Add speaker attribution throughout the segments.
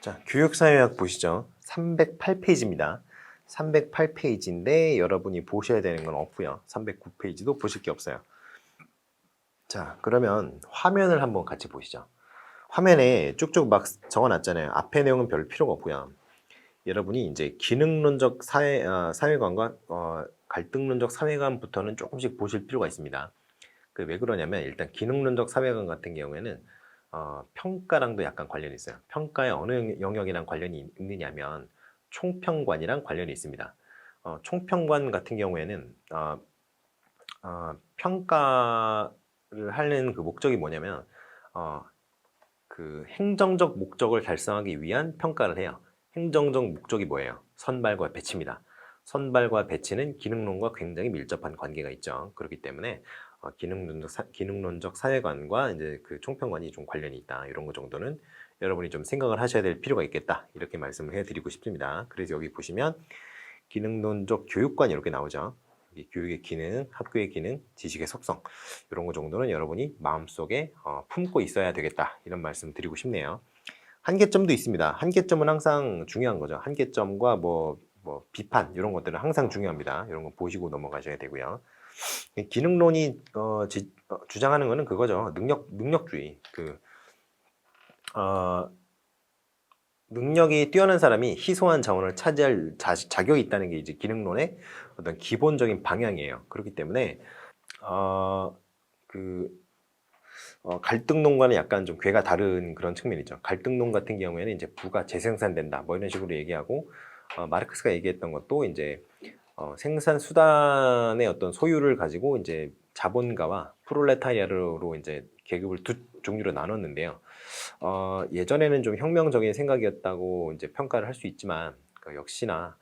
Speaker 1: 자, 교육사회학 보시죠. 308페이지입니다. 308페이지인데 여러분이 보셔야 되는 건 없고요. 309페이지도 보실 게 없어요. 자, 그러면 화면을 한번 같이 보시죠. 화면에 쭉쭉 막 적어놨잖아요. 앞에 내용은 별 필요가 없고요. 여러분이 이제 기능론적 사회관과 갈등론적 사회관부터는 조금씩 보실 필요가 있습니다. 왜 그러냐면 일단 기능론적 사회관 같은 경우에는 평가랑도 약간 관련이 있어요. 평가의 어느 영역이랑 관련이 있느냐면 총평관이랑 관련이 있습니다. 총평관 같은 경우에는 평가를 하는 그 목적이 뭐냐면 그 행정적 목적을 달성하기 위한 평가를 해요. 행정적 목적이 뭐예요? 선발과 배치입니다. 선발과 배치는 기능론과 굉장히 밀접한 관계가 있죠. 그렇기 때문에 기능론적 사회관과 이제 그 총평관이 좀 관련이 있다. 이런 거 정도는 여러분이 좀 생각을 하셔야 될 필요가 있겠다. 이렇게 말씀을 해드리고 싶습니다. 그래서 여기 보시면 기능론적 교육관 이렇게 나오죠. 교육의 기능, 학교의 기능, 지식의 속성 이런 거 정도는 여러분이 마음속에 품고 있어야 되겠다 이런 말씀 드리고 싶네요. 한계점도 있습니다. 한계점은 항상 중요한 거죠. 한계점과 뭐 비판 이런 것들은 항상 중요합니다. 이런 거 보시고 넘어가셔야 되고요. 기능론이 주장하는 거는 그거죠. 능력주의. 능력이 뛰어난 사람이 희소한 자원을 차지할 자격이 있다는 게 이제 기능론의 어떤 기본적인 방향이에요. 그렇기 때문에 갈등론과는 약간 좀 궤가 다른 그런 측면이죠. 갈등론 같은 경우에는 이제 부가 재생산된다 뭐 이런 식으로 얘기하고 마르크스가 얘기했던 것도 이제 생산 수단의 어떤 소유를 가지고 이제 자본가와 프롤레타리아로 이제 계급을 두 종류로 나눴는데요. 예전에는 좀 혁명적인 생각이었다고 이제 평가를 할 수 있지만 역시나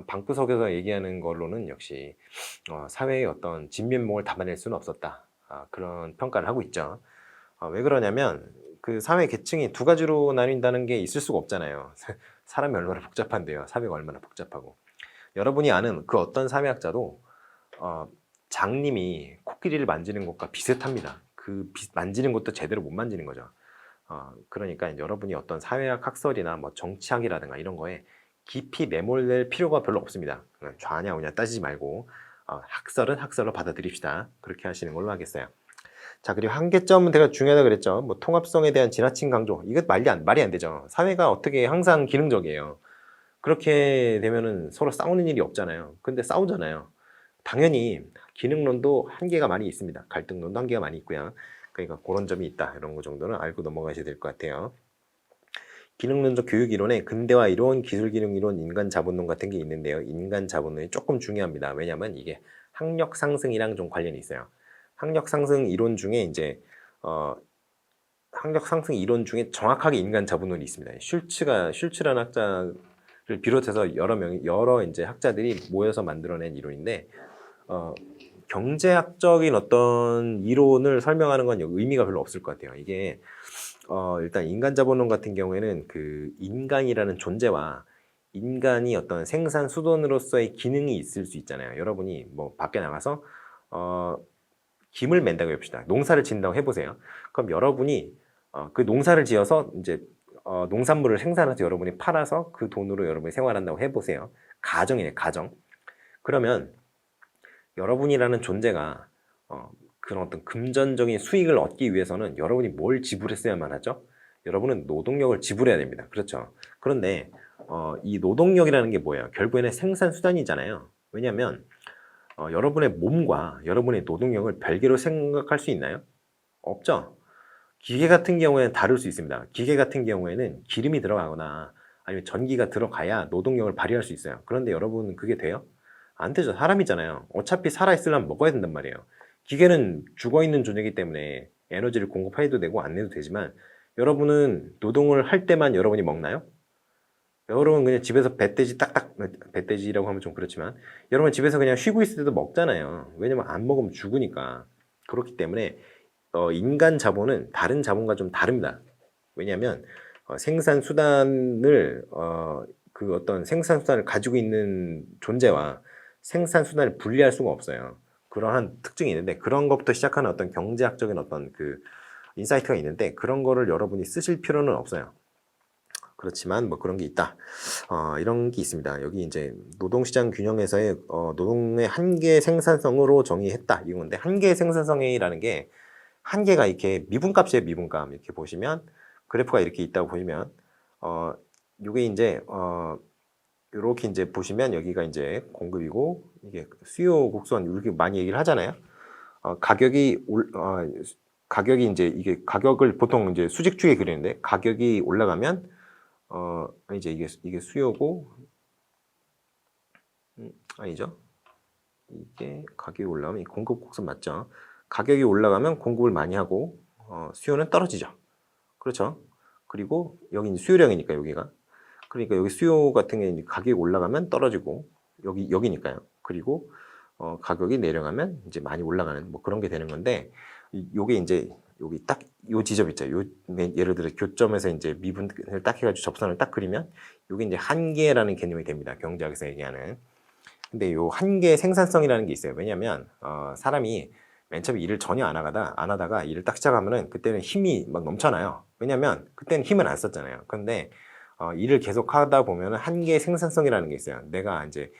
Speaker 1: 방구석에서 얘기하는 걸로는 역시 사회의 어떤 진면목을 담아낼 수는 없었다. 그런 평가를 하고 있죠. 왜 그러냐면 그 사회 계층이 두 가지로 나뉜다는 게 있을 수가 없잖아요. 사람이 얼마나 복잡한데요. 사회가 얼마나 복잡하고. 여러분이 아는 그 어떤 사회학자도 장님이 코끼리를 만지는 것과 비슷합니다. 만지는 것도 제대로 못 만지는 거죠. 그러니까 여러분이 어떤 사회학 학설이나 뭐 정치학이라든가 이런 거에 깊이 매몰될 필요가 별로 없습니다. 좌냐 우냐 따지지 말고 학설은 학설로 받아들입시다. 그렇게 하시는 걸로 하겠어요. 자, 그리고 한계점은 제가 중요하다 그랬죠. 뭐 통합성에 대한 지나친 강조. 이거 말이 안 되죠. 사회가 어떻게 항상 기능적이에요. 그렇게 되면은 서로 싸우는 일이 없잖아요. 근데 싸우잖아요. 당연히 기능론도 한계가 많이 있습니다. 갈등론도 한계가 많이 있고요. 그러니까 그런 점이 있다. 이런 거 정도는 알고 넘어가셔야 될 것 같아요. 기능론적 교육 이론에 근대화 이론, 기술 기능 이론, 인간 자본론 같은 게 있는데요. 인간 자본론이 조금 중요합니다. 왜냐하면 이게 학력 상승이랑 좀 관련이 있어요. 학력 상승 이론 중에 이제 학력 상승 이론 중에 정확하게 인간 자본론이 있습니다. 슐츠라는 학자를 비롯해서 여러 이제 학자들이 모여서 만들어낸 이론인데 경제학적인 어떤 이론을 설명하는 건 의미가 별로 없을 것 같아요. 이게 일단 인간 자본론 같은 경우에는 그 인간이라는 존재와 인간이 어떤 생산 수단으로서의 기능이 있을 수 있잖아요. 여러분이 뭐 밖에 나가서 김을 맨다고 해봅시다. 농사를 짓는다고 해보세요. 그럼 여러분이 그 농사를 지어서 이제 농산물을 생산해서 여러분이 팔아서 그 돈으로 여러분이 생활한다고 해보세요. 가정이네, 가정. 그러면 여러분이라는 존재가 그런 어떤 금전적인 수익을 얻기 위해서는 여러분이 뭘 지불했어야만 하죠? 여러분은 노동력을 지불해야 됩니다. 그렇죠? 그런데 이 노동력이라는 게 뭐예요? 결국에는 생산수단이잖아요. 왜냐하면 여러분의 몸과 여러분의 노동력을 별개로 생각할 수 있나요? 없죠? 기계 같은 경우에는 다를 수 있습니다. 기계 같은 경우에는 기름이 들어가거나 아니면 전기가 들어가야 노동력을 발휘할 수 있어요. 그런데 여러분 그게 돼요? 안 되죠. 사람이잖아요. 어차피 살아있으려면 먹어야 된단 말이에요. 기계는 죽어있는 존재이기 때문에 에너지를 공급해도 되고 안 해도 되지만 여러분은 노동을 할 때만 여러분이 먹나요? 여러분 그냥 집에서 뱃돼지라고 하면 좀 그렇지만 여러분 집에서 그냥 쉬고 있을 때도 먹잖아요. 왜냐면 안 먹으면 죽으니까. 그렇기 때문에 인간 자본은 다른 자본과 좀 다릅니다. 왜냐하면 생산 수단을 그 어떤 생산 수단을 가지고 있는 존재와 생산 수단을 분리할 수가 없어요. 그러한 특징이 있는데 그런 것부터 시작하는 어떤 경제학적인 어떤 그 인사이트가 있는데 그런 거를 여러분이 쓰실 필요는 없어요. 그렇지만 뭐 그런 게 있다. 이런 게 있습니다. 여기 이제 노동시장 균형에서의 노동의 한계 생산성으로 정의했다. 이건데 한계 생산성이라는 게 한계가 이렇게 미분값이에요. 미분값. 이렇게 보시면 그래프가 이렇게 있다고 보시면 요게 이제 이렇게 이제 보시면 여기가 이제 공급이고 이게 수요 곡선 이렇게 많이 얘기를 하잖아요. 가격이 이제 이게 가격을 보통 이제 수직축에 그리는데 가격이 올라가면 이제 이게 수요고 아니죠? 이게 가격이 올라가면 이 공급 곡선 맞죠? 가격이 올라가면 공급을 많이 하고 수요는 떨어지죠. 그렇죠? 그리고 여기 이제 수요량이니까 여기가 그러니까 여기 수요 같은 게 가격이 올라가면 떨어지고 여기니까요. 그리고 가격이 내려가면 이제 많이 올라가는 뭐 그런 게 되는 건데 요게 이제 여기 딱 요 지점 있죠. 요 예를 들어 교점에서 이제 미분을 딱 해가지고 접선을 딱 그리면 요게 이제 한계라는 개념이 됩니다. 경제학에서 얘기하는. 근데 요 한계 생산성이라는 게 있어요. 왜냐하면 사람이 맨 처음에 일을 전혀 안 하다가 일을 딱 시작하면은 그때는 힘이 막 넘쳐나요. 왜냐면 그때는 힘을 안 썼잖아요. 근데 일을 계속 하다 보면은 한계 생산성이라는 게 있어요. 내가 이제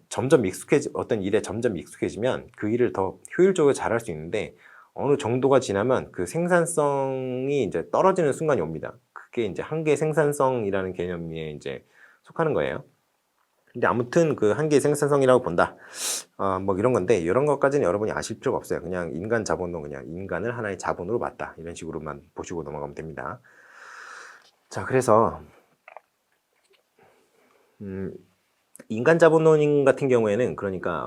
Speaker 1: 점점 어떤 일에 점점 익숙해지면 그 일을 더 효율적으로 잘할 수 있는데 어느 정도가 지나면 그 생산성이 이제 떨어지는 순간이 옵니다. 그게 이제 한계 생산성이라는 개념에 이제 속하는 거예요. 근데 아무튼 그 한계 생산성이라고 본다. 뭐 이런 건데 이런 것까지는 여러분이 아실 필요가 없어요. 그냥 인간 자본론 그냥 인간을 하나의 자본으로 봤다. 이런 식으로만 보시고 넘어가면 됩니다. 자, 그래서 인간 자본론 같은 경우에는 그러니까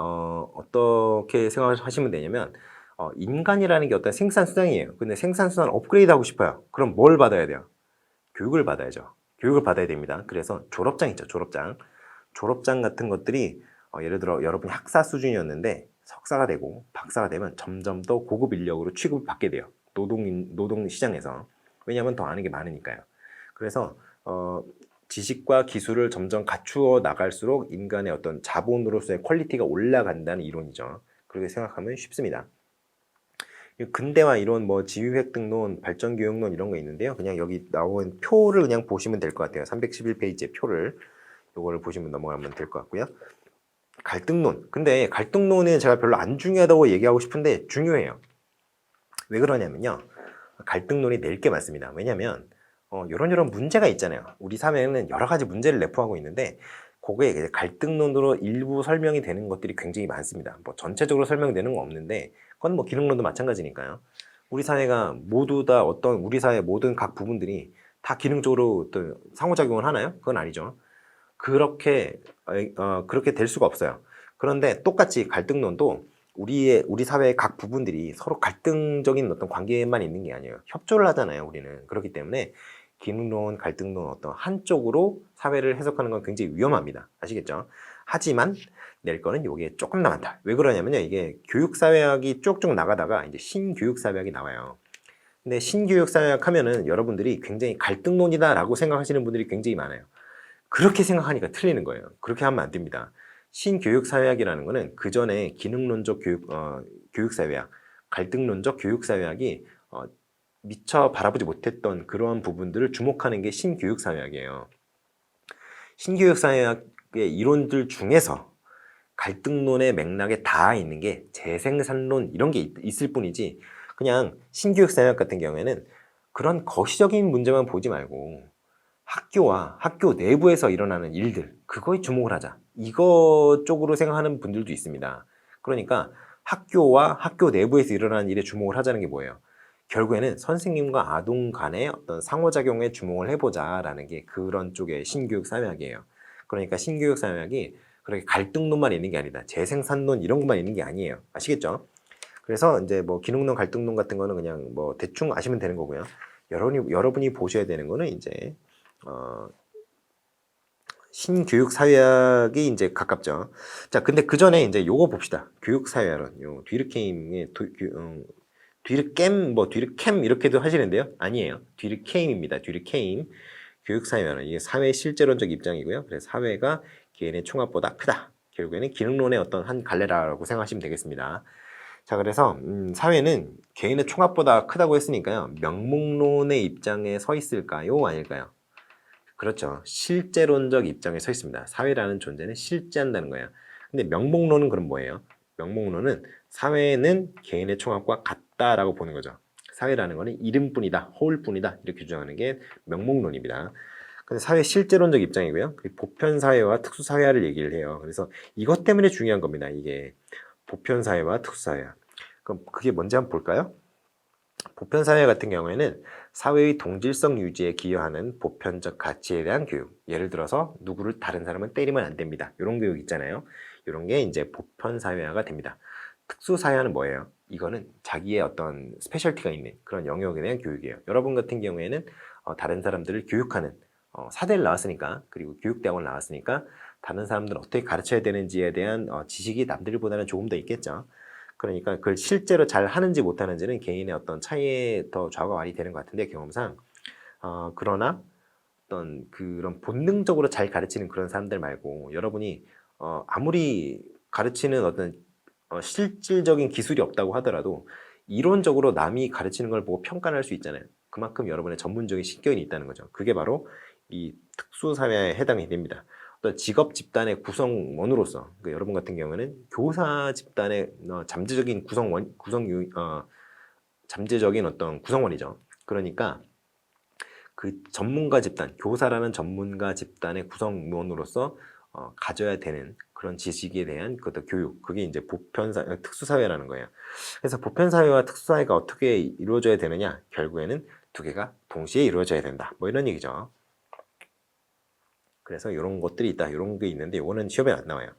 Speaker 1: 어떻게 생각하시면 되냐면 인간이라는 게 어떤 생산 수단이에요. 근데 생산 수단을 업그레이드 하고 싶어요. 그럼 뭘 받아야 돼요? 교육을 받아야죠. 교육을 받아야 됩니다. 그래서 졸업장 있죠. 졸업장 같은 것들이 예를 들어 여러분이 학사 수준이었는데 석사가 되고 박사가 되면 점점 더 고급 인력으로 취급을 받게 돼요. 노동 시장에서. 왜냐하면 더 아는 게 많으니까요. 그래서 지식과 기술을 점점 갖추어 나갈수록 인간의 어떤 자본으로서의 퀄리티가 올라간다는 이론이죠. 그렇게 생각하면 쉽습니다. 근대화 이론, 뭐 지휘획등론, 발전교육론 이런 거 있는데요. 그냥 여기 나온 표를 그냥 보시면 될 것 같아요. 311페이지의 표를 요거를 보시면 넘어가면 될 것 같고요. 갈등론. 근데 갈등론은 제가 별로 안 중요하다고 얘기하고 싶은데 중요해요. 왜 그러냐면요. 갈등론이 낼 게 많습니다. 왜냐면 이런 문제가 있잖아요. 우리 사회에는 여러 가지 문제를 내포하고 있는데 그거에 갈등론으로 일부 설명이 되는 것들이 굉장히 많습니다. 뭐 전체적으로 설명되는 건 없는데 그건 뭐 기능론도 마찬가지니까요. 우리 사회가 모두 다 우리 사회 모든 각 부분들이 다 기능적으로 또 상호작용을 하나요? 그건 아니죠. 그렇게 될 수가 없어요. 그런데 똑같이 갈등론도 우리 사회의 각 부분들이 서로 갈등적인 어떤 관계만 있는 게 아니에요. 협조를 하잖아요, 우리는. 그렇기 때문에 기능론, 갈등론 어떤 한쪽으로 사회를 해석하는 건 굉장히 위험합니다. 아시겠죠? 하지만 낼 거는 요게 조금 남았다. 왜 그러냐면요. 이게 교육사회학이 쭉쭉 나가다가 이제 신교육사회학이 나와요. 근데 신교육사회학 하면은 여러분들이 굉장히 갈등론이다라고 생각하시는 분들이 굉장히 많아요. 그렇게 생각하니까 틀리는 거예요. 그렇게 하면 안 됩니다. 신교육사회학이라는 거는 그 전에 기능론적 교육사회학, 갈등론적 교육사회학이 미처 바라보지 못했던 그러한 부분들을 주목하는 게 신교육사회학이에요. 신교육사회학의 이론들 중에서 갈등론의 맥락에 닿아 있는 게 재생산론 이런 게 있을 뿐이지 그냥 신교육사회학 같은 경우에는 그런 거시적인 문제만 보지 말고 학교와 학교 내부에서 일어나는 일들 그거에 주목을 하자. 이거 쪽으로 생각하는 분들도 있습니다. 그러니까 학교와 학교 내부에서 일어나는 일에 주목을 하자는 게 뭐예요? 결국에는 선생님과 아동 간의 어떤 상호작용에 주목을 해보자라는 게 그런 쪽의 신교육 사회학이에요. 그러니까 신교육 사회학이 그렇게 갈등론만 있는 게 아니다. 재생산론 이런 것만 있는 게 아니에요. 아시겠죠? 그래서 이제 뭐 기능론, 갈등론 같은 거는 그냥 뭐 대충 아시면 되는 거고요. 여러분이 보셔야 되는 거는 이제 신교육 사회학이 이제 가깝죠. 자, 근데 그 전에 이제 요거 봅시다. 교육 사회학은 요 뒤르케임의 뒤르캠 뭐 뒤르캠 이렇게도 하시는데요. 아니에요. 뒤르케임입니다. 뒤르케임. 교육 사회학은 이게 사회 실제론적 입장이고요. 그래서 사회가 개인의 총합보다 크다. 결국에는 기능론의 어떤 한 갈래라고 생각하시면 되겠습니다. 자, 그래서 사회는 개인의 총합보다 크다고 했으니까요. 명목론의 입장에 서 있을까요? 아닐까요? 그렇죠. 실제론적 입장에 서 있습니다. 사회라는 존재는 실제한다는 거예요. 근데 명목론은 그럼 뭐예요? 명목론은 사회는 개인의 총합과 같다라고 보는 거죠. 사회라는 거는 이름뿐이다, 허울뿐이다 이렇게 주장하는 게 명목론입니다. 근데 사회 실제론적 입장이고요. 보편사회와 특수사회를 얘기를 해요. 그래서 이것 때문에 중요한 겁니다. 이게 보편사회와 특수사회. 그럼 그게 뭔지 한번 볼까요? 보편사회 같은 경우에는 사회의 동질성 유지에 기여하는 보편적 가치에 대한 교육. 예를 들어서 누구를 다른 사람은 때리면 안 됩니다. 이런 교육 있잖아요. 이런 게 이제 보편사회화가 됩니다. 특수사회화는 뭐예요? 이거는 자기의 어떤 스페셜티가 있는 그런 영역에 대한 교육이에요. 여러분 같은 경우에는 다른 사람들을 교육하는 사대를 나왔으니까, 그리고 교육대학원을 나왔으니까 다른 사람들을 어떻게 가르쳐야 되는지에 대한 지식이 남들보다는 조금 더 있겠죠. 그러니까 그걸 실제로 잘 하는지 못하는지는 개인의 어떤 차이에 더 좌우가 많이 되는 것 같은데, 경험상. 그러나 어떤 그런 본능적으로 잘 가르치는 그런 사람들 말고, 여러분이 아무리 가르치는 어떤 실질적인 기술이 없다고 하더라도 이론적으로 남이 가르치는 걸 보고 평가할 수 있잖아요. 그만큼 여러분의 전문적인 신경이 있다는 거죠. 그게 바로 이 특수사회에 해당이 됩니다. 어떤 직업 집단의 구성원으로서, 그러니까 여러분 같은 경우에는 교사 집단의 잠재적인 잠재적인 어떤 구성원이죠. 그러니까 그 전문가 집단, 교사라는 전문가 집단의 구성원으로서 가져야 되는 그런 지식에 대한 그 교육, 그게 이제 특수사회라는 거예요. 그래서 보편사회와 특수사회가 어떻게 이루어져야 되느냐, 결국에는 두 개가 동시에 이루어져야 된다, 뭐 이런 얘기죠. 그래서 이런 것들이 있다, 이런 게 있는데 이거는 시험에 안 나와요.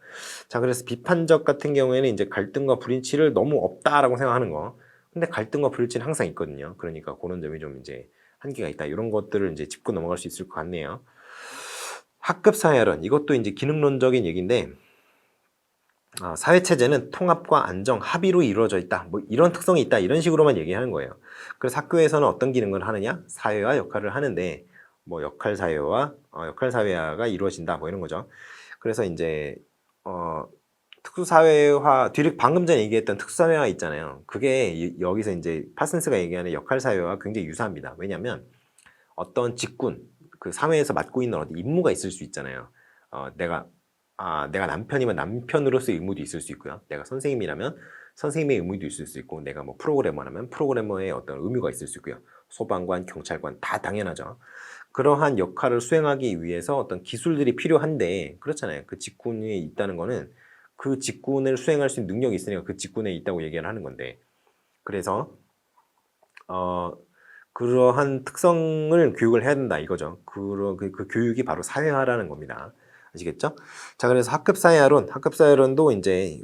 Speaker 1: 자, 그래서 비판적 같은 경우에는 이제 갈등과 불일치를 너무 없다라고 생각하는 거. 근데 갈등과 불일치는 항상 있거든요. 그러니까 그런 점이 좀 이제 한계가 있다, 이런 것들을 이제 짚고 넘어갈 수 있을 것 같네요. 학급사회론, 이것도 이제 기능론적인 얘기인데, 사회체제는 통합과 안정, 합의로 이루어져 있다, 뭐 이런 특성이 있다, 이런 식으로만 얘기하는 거예요. 그래서 학교에서는 어떤 기능을 하느냐, 사회화 역할을 하는데, 뭐 역할사회화가 이루어진다, 뭐 이런 거죠. 그래서 이제 특수사회화, 뒤를 방금 전에 얘기했던 특수사회화 있잖아요. 그게 여기서 이제 파슨스가 얘기하는 역할사회와 굉장히 유사합니다. 왜냐하면 어떤 직군, 그 사회에서 맡고 있는 어떤 임무가 있을 수 있잖아요. 내가 남편이면 남편으로서의 의무도 있을 수 있고요. 내가 선생님이라면 선생님의 의무도 있을 수 있고, 내가 뭐 프로그래머라면 프로그래머의 어떤 의무가 있을 수 있고요. 소방관, 경찰관 다 당연하죠. 그러한 역할을 수행하기 위해서 어떤 기술들이 필요한데, 그렇잖아요. 그 직군에 있다는 거는 그 직군을 수행할 수 있는 능력이 있으니까 그 직군에 있다고 얘기를 하는 건데, 그래서 그러한 특성을 교육을 해야 된다, 이거죠. 그 교육이 바로 사회화라는 겁니다. 아시겠죠? 자, 그래서 학급사회론도 이제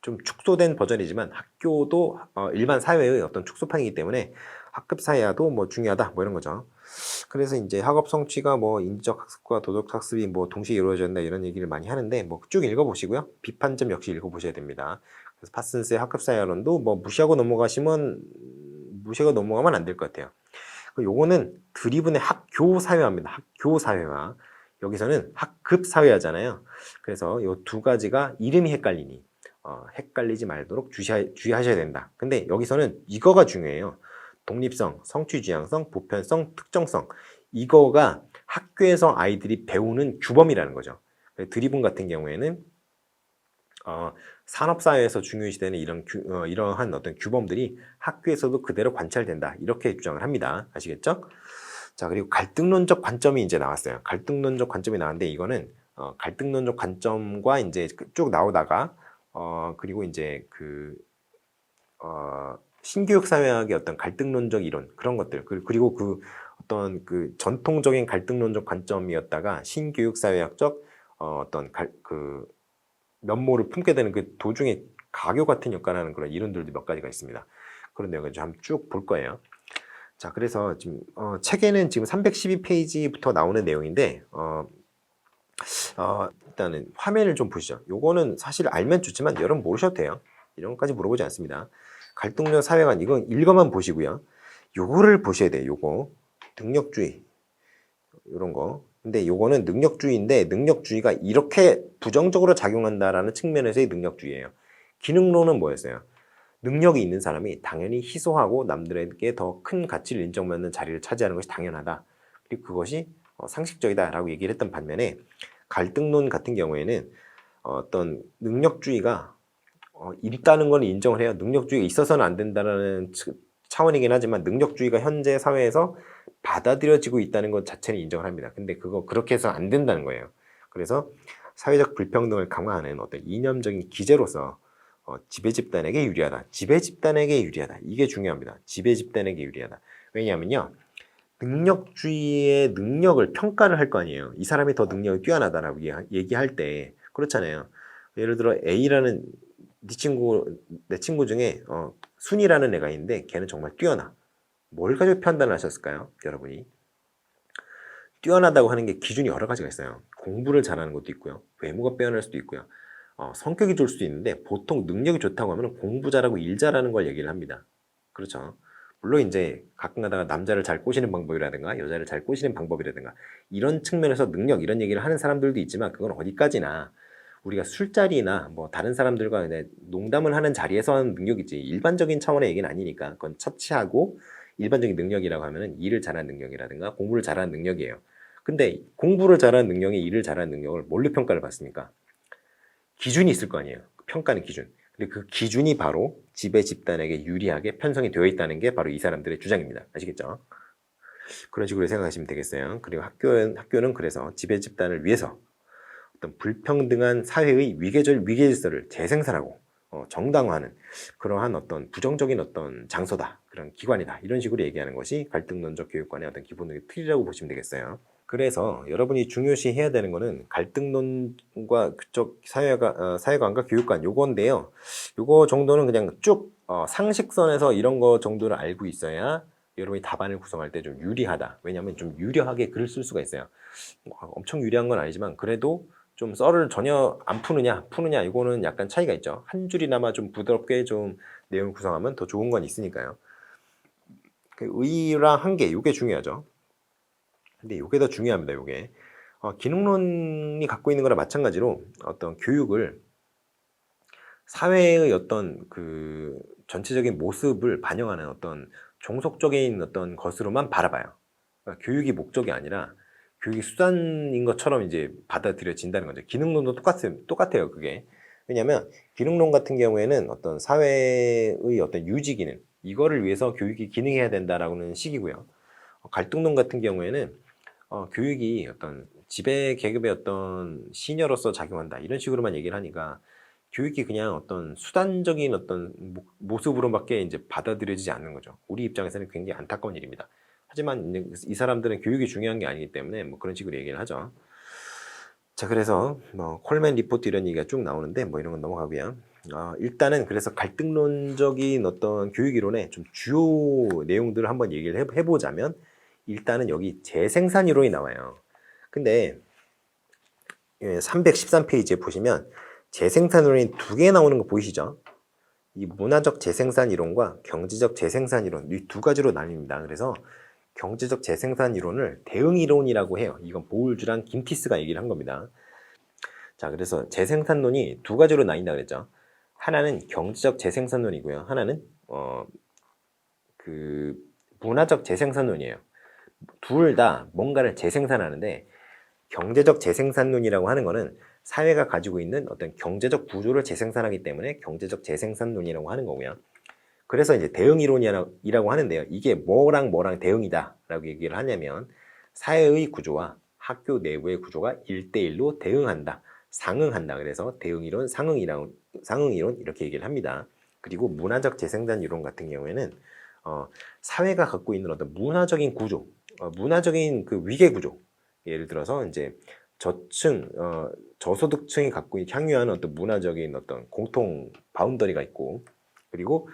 Speaker 1: 좀 축소된 버전이지만 학교도 일반 사회의 어떤 축소판이기 때문에 학급사회화도 뭐 중요하다, 뭐 이런 거죠. 그래서 이제 학업 성취가 뭐 인지적 학습과 도덕 학습이 뭐 동시에 이루어져야 된다, 이런 얘기를 많이 하는데, 뭐 쭉 읽어보시고요. 비판점 역시 읽어보셔야 됩니다. 그래서 파슨스의 학급사회론도 뭐 무시하고 넘어가면 안 될 것 같아요. 요거는 드리븐의 학교사회화입니다. 학교사회화. 여기서는 학급사회화잖아요. 그래서 요 두 가지가 이름이 헷갈리니 헷갈리지 말도록 주의하셔야 된다. 근데 여기서는 이거가 중요해요. 독립성, 성취지향성, 보편성, 특정성. 이거가 학교에서 아이들이 배우는 규범이라는 거죠. 드리븐 같은 경우에는 산업사회에서 중요시되는 이러한 어떤 규범들이 학교에서도 그대로 관찰된다, 이렇게 주장을 합니다. 아시겠죠? 자, 그리고 갈등론적 관점이 이제 나왔어요. 갈등론적 관점이 나왔는데, 이거는 갈등론적 관점과 이제 쭉 나오다가 그리고 이제 신교육 사회학의 어떤 갈등론적 이론, 그런 것들, 그리고 그 어떤 그 전통적인 갈등론적 관점이었다가 신교육 사회학적 어떤 면모를 품게 되는 그 도중에 가교 같은 역할을 하는 그런 이론들도 몇 가지가 있습니다. 그런 내용을 좀 한번 쭉 볼 거예요. 자, 그래서 지금 책에는 지금 312페이지부터 나오는 내용인데, 일단은 화면을 좀 보시죠. 요거는 사실 알면 좋지만 여러분 모르셔도 돼요. 이런 것까지 물어보지 않습니다. 갈등론 사회관, 이건 읽어만 보시고요. 요거를 보셔야 돼요. 요거 능력주의, 요런 거. 근데 요거는 능력주의인데, 능력주의가 이렇게 부정적으로 작용한다라는 측면에서의 능력주의예요. 기능론은 뭐였어요? 능력이 있는 사람이 당연히 희소하고 남들에게 더 큰 가치를 인정받는 자리를 차지하는 것이 당연하다. 그리고 그것이 상식적이다라고 얘기를 했던 반면에 갈등론 같은 경우에는 어떤 능력주의가 있다는 건 인정을 해요. 능력주의가 있어서는 안 된다는 차원이긴 하지만 능력주의가 현재 사회에서 받아들여지고 있다는 것 자체는 인정을 합니다. 근데 그렇게 해서 안 된다는 거예요. 그래서 사회적 불평등을 강화하는 어떤 이념적인 기제로서 지배집단에게 유리하다. 지배집단에게 유리하다. 이게 중요합니다. 지배집단에게 유리하다. 왜냐하면요. 능력주의의 능력을 평가를 할 거 아니에요. 이 사람이 더 능력이 뛰어나다라고 얘기할 때 그렇잖아요. 예를 들어 A라는 내 친구 중에 순이라는 애가 있는데 걔는 정말 뛰어나. 뭘 가지고 판단을 하셨을까요? 여러분이. 뛰어나다고 하는 게 기준이 여러 가지가 있어요. 공부를 잘하는 것도 있고요. 외모가 빼어날 수도 있고요. 성격이 좋을 수도 있는데 보통 능력이 좋다고 하면 공부 잘하고 일 잘하는 걸 얘기를 합니다. 그렇죠. 물론 이제 가끔 가다가 남자를 잘 꼬시는 방법이라든가 여자를 잘 꼬시는 방법이라든가 이런 측면에서 능력 이런 얘기를 하는 사람들도 있지만 그건 어디까지나 우리가 술자리나 뭐 다른 사람들과 농담을 하는 자리에서 하는 능력이지 일반적인 차원의 얘기는 아니니까 그건 차치하고 일반적인 능력이라고 하면은 일을 잘하는 능력이라든가 공부를 잘하는 능력이에요. 근데 공부를 잘하는 능력이 일을 잘하는 능력을 뭘로 평가를 받습니까? 기준이 있을 거 아니에요. 평가는 기준. 근데 그 기준이 바로 지배 집단에게 유리하게 편성이 되어 있다는 게 바로 이 사람들의 주장입니다. 아시겠죠? 그런 식으로 생각하시면 되겠어요. 그리고 학교는 그래서 지배 집단을 위해서 어떤 불평등한 사회의 위계질서를 재생산하고 정당화하는 그러한 어떤 부정적인 어떤 장소다. 그런 기관이다. 이런 식으로 얘기하는 것이 갈등론적 교육관의 어떤 기본적인 틀이라고 보시면 되겠어요. 그래서 여러분이 중요시 해야 되는 거는 갈등론과 그쪽 사회관과 교육관 요건데요. 요거 정도는 그냥 쭉 상식선에서 이런 거 정도를 알고 있어야 여러분이 답안을 구성할 때 좀 유리하다. 왜냐하면 좀 유려하게 글을 쓸 수가 있어요. 엄청 유리한 건 아니지만 그래도 좀 썰을 전혀 안 푸느냐 이거는 약간 차이가 있죠. 한 줄이나마 좀 부드럽게 좀 내용을 구성하면 더 좋은 건 있으니까요. 그 의의랑 한계 요게 중요하죠. 근데 요게 더 중요합니다. 요게 기능론이 갖고 있는 거랑 마찬가지로 어떤 교육을 사회의 어떤 그 전체적인 모습을 반영하는 어떤 종속적인 어떤 것으로만 바라봐요. 그러니까 교육이 목적이 아니라 교육이 수단인 것처럼 이제 받아들여진다는 거죠. 기능론도 똑같아요. 그게. 왜냐하면 기능론 같은 경우에는 어떤 사회의 어떤 유지 기능 이거를 위해서 교육이 기능해야 된다라고는 식이고요. 갈등론 같은 경우에는 교육이 어떤 지배 계급의 어떤 시녀로서 작용한다 이런 식으로만 얘기를 하니까 교육이 그냥 어떤 수단적인 어떤 모습으로밖에 이제 받아들여지지 않는 거죠. 우리 입장에서는 굉장히 안타까운 일입니다. 하지만 이 사람들은 교육이 중요한 게 아니기 때문에 뭐 그런 식으로 얘기를 하죠. 자, 그래서 뭐 콜맨 리포트 이런 얘기가 쭉 나오는데 뭐 이런 건 넘어가고요. 일단은 그래서 갈등론적인 어떤 교육 이론의 좀 주요 내용들을 한번 얘기를 해보자면 일단은 여기 재생산 이론이 나와요. 근데 313페이지에 보시면 재생산 이론이 두 개 나오는 거 보이시죠? 이 문화적 재생산 이론과 경제적 재생산 이론 이 두 가지로 나뉩니다. 그래서 경제적 재생산 이론을 대응 이론이라고 해요. 이건 보울주랑 김티스가 얘기를 한 겁니다. 자, 그래서 재생산론이 두 가지로 나뉜다 그랬죠. 하나는 경제적 재생산론이고요. 하나는 그 문화적 재생산론이에요. 둘 다 뭔가를 재생산하는데 경제적 재생산론이라고 하는 거는 사회가 가지고 있는 어떤 경제적 구조를 재생산하기 때문에 경제적 재생산론이라고 하는 거고요. 그래서 이제 대응 이론이라고 하는데요. 이게 뭐랑 대응이다라고 얘기를 하냐면 사회의 구조와 학교 내부의 구조가 1대1로 대응한다. 상응한다. 그래서 대응 이론, 상응 이론 이렇게 얘기를 합니다. 그리고 문화적 재생산 이론 같은 경우에는 사회가 갖고 있는 어떤 문화적인 구조, 문화적인 그 위계 구조. 예를 들어서 이제 저소득층이 갖고 향유하는 어떤 문화적인 어떤 공통 바운더리가 있고, 그리고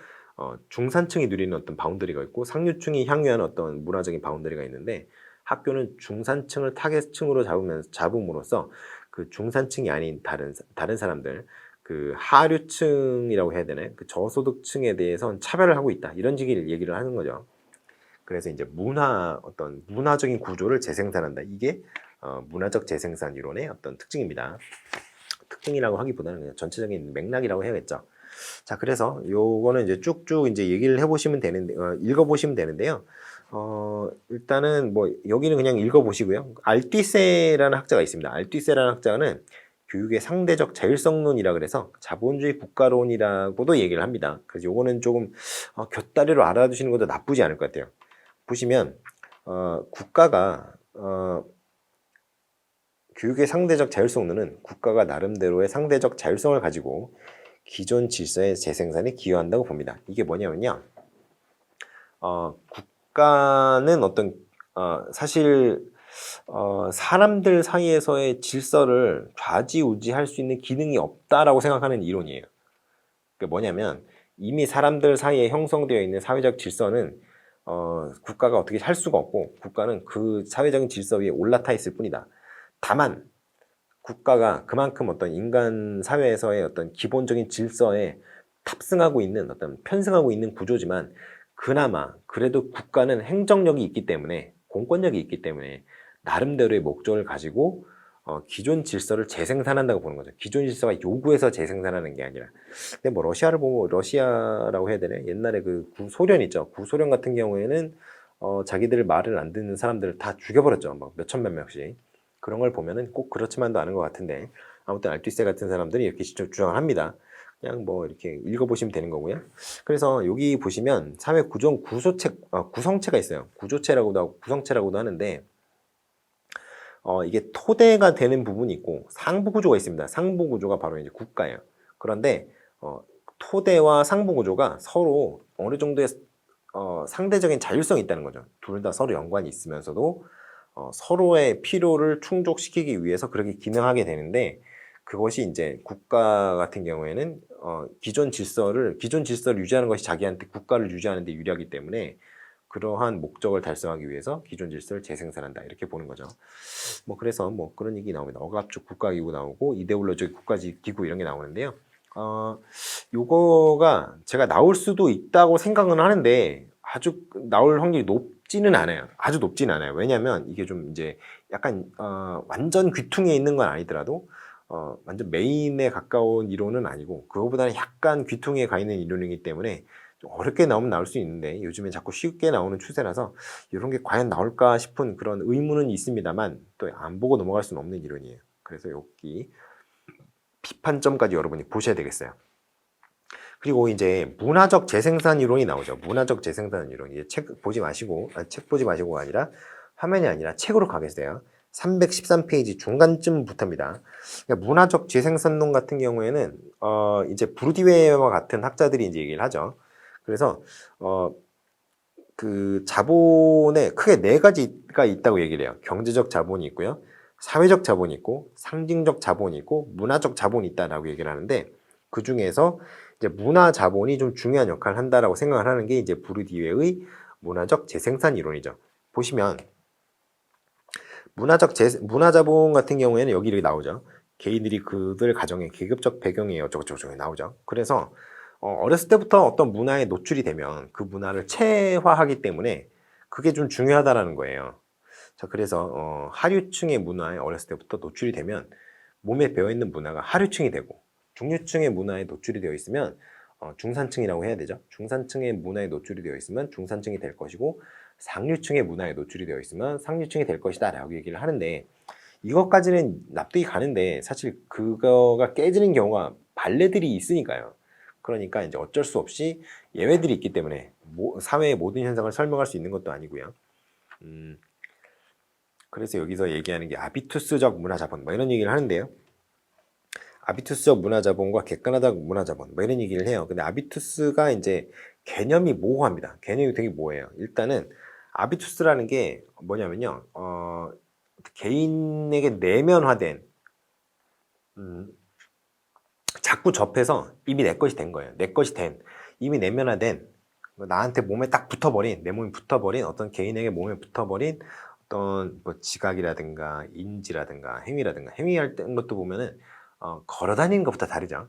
Speaker 1: 중산층이 누리는 어떤 바운더리가 있고, 상류층이 향유하는 어떤 문화적인 바운더리가 있는데, 학교는 중산층을 타겟층으로 잡음으로써 그 중산층이 아닌 다른 사람들, 그 하류층이라고 해야 되나요? 그 저소득층에 대해서는 차별을 하고 있다. 이런 식의 얘기를 하는 거죠. 그래서 이제 어떤 문화적인 구조를 재생산한다. 이게 문화적 재생산 이론의 어떤 특징입니다. 특징이라고 하기보다는 그냥 전체적인 맥락이라고 해야겠죠. 자, 그래서 요거는 이제 쭉쭉 이제 얘기를 해보시면 되는데, 읽어보시면 되는데요. 일단은 뭐 여기는 그냥 읽어보시고요. 알티세라는 학자가 있습니다. 알티세라는 학자는 교육의 상대적 자율성론이라 그래서 자본주의 국가론이라고도 얘기를 합니다. 그래서 요거는 조금 곁다리로 알아두시는 것도 나쁘지 않을 것 같아요. 보시면 국가가 교육의 상대적 자율성론은 국가가 나름대로의 상대적 자율성을 가지고 기존 질서의 재생산에 기여한다고 봅니다. 이게 뭐냐면요. 국가는 사실 사람들 사이에서의 질서를 좌지우지할 수 있는 기능이 없다라고 생각하는 이론이에요. 그게 뭐냐면 이미 사람들 사이에 형성되어 있는 사회적 질서는 국가가 어떻게 할 수가 없고 국가는 그 사회적인 질서 위에 올라타 있을 뿐이다. 다만 국가가 그만큼 어떤 인간 사회에서의 어떤 기본적인 질서에 탑승하고 있는 편승하고 있는 구조지만 그나마 그래도 국가는 행정력이 있기 때문에 공권력이 있기 때문에 나름대로의 목적을 가지고 기존 질서를 재생산한다고 보는 거죠. 기존 질서가 요구해서 재생산하는 게 아니라. 근데 뭐 러시아를 보면 러시아라고 해야 되나? 옛날에 그 구소련 있죠. 구소련 같은 경우에는 자기들 말을 안 듣는 사람들을 다 죽여버렸죠. 막 몇천만 명씩. 그런 걸 보면은 꼭 그렇지만도 않은 것 같은데 아무튼 알투세 같은 사람들이 이렇게 직접 주장을 합니다. 그냥 뭐 이렇게 읽어보시면 되는 거고요. 그래서 여기 보시면 사회 구성 구성체가 있어요. 구조체라고도 하고 구성체라고도 하는데 이게 토대가 되는 부분이 있고 상부 구조가 있습니다. 상부 구조가 바로 이제 국가예요. 그런데 토대와 상부 구조가 서로 어느 정도의 상대적인 자율성이 있다는 거죠. 둘 다 서로 연관이 있으면서도 서로의 필요를 충족시키기 위해서 그렇게 기능하게 되는데 그것이 이제 국가 같은 경우에는 기존 질서를 유지하는 것이 자기한테 국가를 유지하는 데 유리하기 때문에 그러한 목적을 달성하기 위해서 기존 질서를 재생산한다 이렇게 보는 거죠. 뭐 그래서 뭐 그런 얘기 나옵니다. 억압적 국가기구 나오고 이데올로적 국가기구 이런 게 나오는데요. 요거가 제가 나올 수도 있다고 생각은 하는데 아주 나올 확률이 높지는 않아요. 아주 높지는 않아요. 왜냐하면 이게 좀 이제 약간 완전 귀퉁이에 있는 건 아니더라도 완전 메인에 가까운 이론은 아니고 그거보다는 약간 귀퉁이에 가 있는 이론이기 때문에 좀 어렵게 나오면 나올 수 있는데 요즘에 자꾸 쉽게 나오는 추세라서 이런 게 과연 나올까 싶은 그런 의문은 있습니다만 또 안 보고 넘어갈 수는 없는 이론이에요. 그래서 여기 비판점까지 여러분이 보셔야 되겠어요. 그리고 이제 문화적 재생산 이론이 나오죠. 문화적 재생산 이론. 이제 책 보지 마시고가 아니라 화면이 아니라 책으로 가겠어요. 313페이지 중간쯤부터입니다. 그러니까 문화적 재생산론 같은 경우에는 이제 부르디웨와 같은 학자들이 이제 얘기를 하죠. 그래서 그 자본에 크게 네 가지가 있다고 얘기를 해요. 경제적 자본이 있고요. 사회적 자본이 있고 상징적 자본이 있고 문화적 자본이 있다라고 얘기를 하는데 그 중에서 이제 문화 자본이 좀 중요한 역할을 한다라고 생각을 하는 게 이제 부르디웨의 문화적 재생산 이론이죠. 보시면 문화 자본 같은 경우에는 여기 이렇게 나오죠. 개인들이 그들 가정의 계급적 배경이 어쩌고저쩌고 나오죠. 그래서 어렸을 때부터 어떤 문화에 노출이 되면 그 문화를 체화하기 때문에 그게 좀 중요하다라는 거예요. 자, 그래서 하류층의 문화에 어렸을 때부터 노출이 되면 몸에 배어있는 문화가 하류층이 되고 중류층의 문화에 노출이 되어 있으면 중산층이라고 해야 되죠. 중산층의 문화에 노출이 되어 있으면 중산층이 될 것이고 상류층의 문화에 노출이 되어 있으면 상류층이 될 것이다 라고 얘기를 하는데 이것까지는 납득이 가는데 사실 그거가 깨지는 경우가 반례들이 있으니까요. 그러니까 이제 어쩔 수 없이 예외들이 있기 때문에 사회의 모든 현상을 설명할 수 있는 것도 아니고요. 그래서 여기서 얘기하는 게 아비투스적 문화자본 뭐 이런 얘기를 하는데요. 아비투스적 문화자본과 객관화적 문화자본 뭐 이런 얘기를 해요. 근데 아비투스가 이제 개념이 모호합니다. 개념이 되게 모호해요. 일단은 아비투스라는 게 뭐냐면요. 개인에게 내면화된 자꾸 접해서 이미 내 것이 된 거예요. 내 것이 된 이미 내면화된 나한테 몸에 딱 붙어버린 내 몸이 붙어버린 어떤 개인에게 몸에 붙어버린 어떤 뭐 지각이라든가 인지라든가 행위라든가 행위할 때 것도 보면은 걸어 다니는 것부터 다르죠.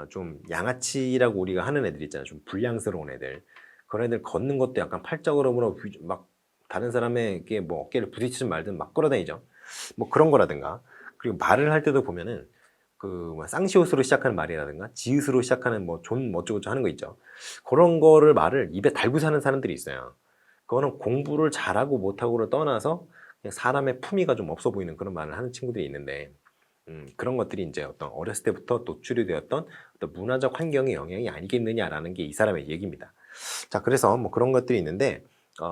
Speaker 1: 좀 양아치라고 우리가 하는 애들 있잖아요. 좀 불량스러운 애들. 그런 애들 걷는 것도 약간 팔자걸음으로 막 다른 사람에게 뭐 어깨를 부딪히든 말든 막 걸어다니죠. 뭐 그런 거라든가. 그리고 말을 할 때도 보면은 그뭐 쌍시옷으로 시작하는 말이라든가 지읒으로 시작하는 뭐 존 어쩌고저쩌고 하는 거 있죠. 그런 거를 말을 입에 달고 사는 사람들이 있어요. 그거는 공부를 잘하고 못하고를 떠나서 그냥 사람의 품위가 좀 없어 보이는 그런 말을 하는 친구들이 있는데 그런 것들이 이제 어떤 어렸을 때부터 노출이 되었던 어떤 문화적 환경의 영향이 아니겠느냐라는 게 이 사람의 얘기입니다. 자, 그래서 뭐 그런 것들이 있는데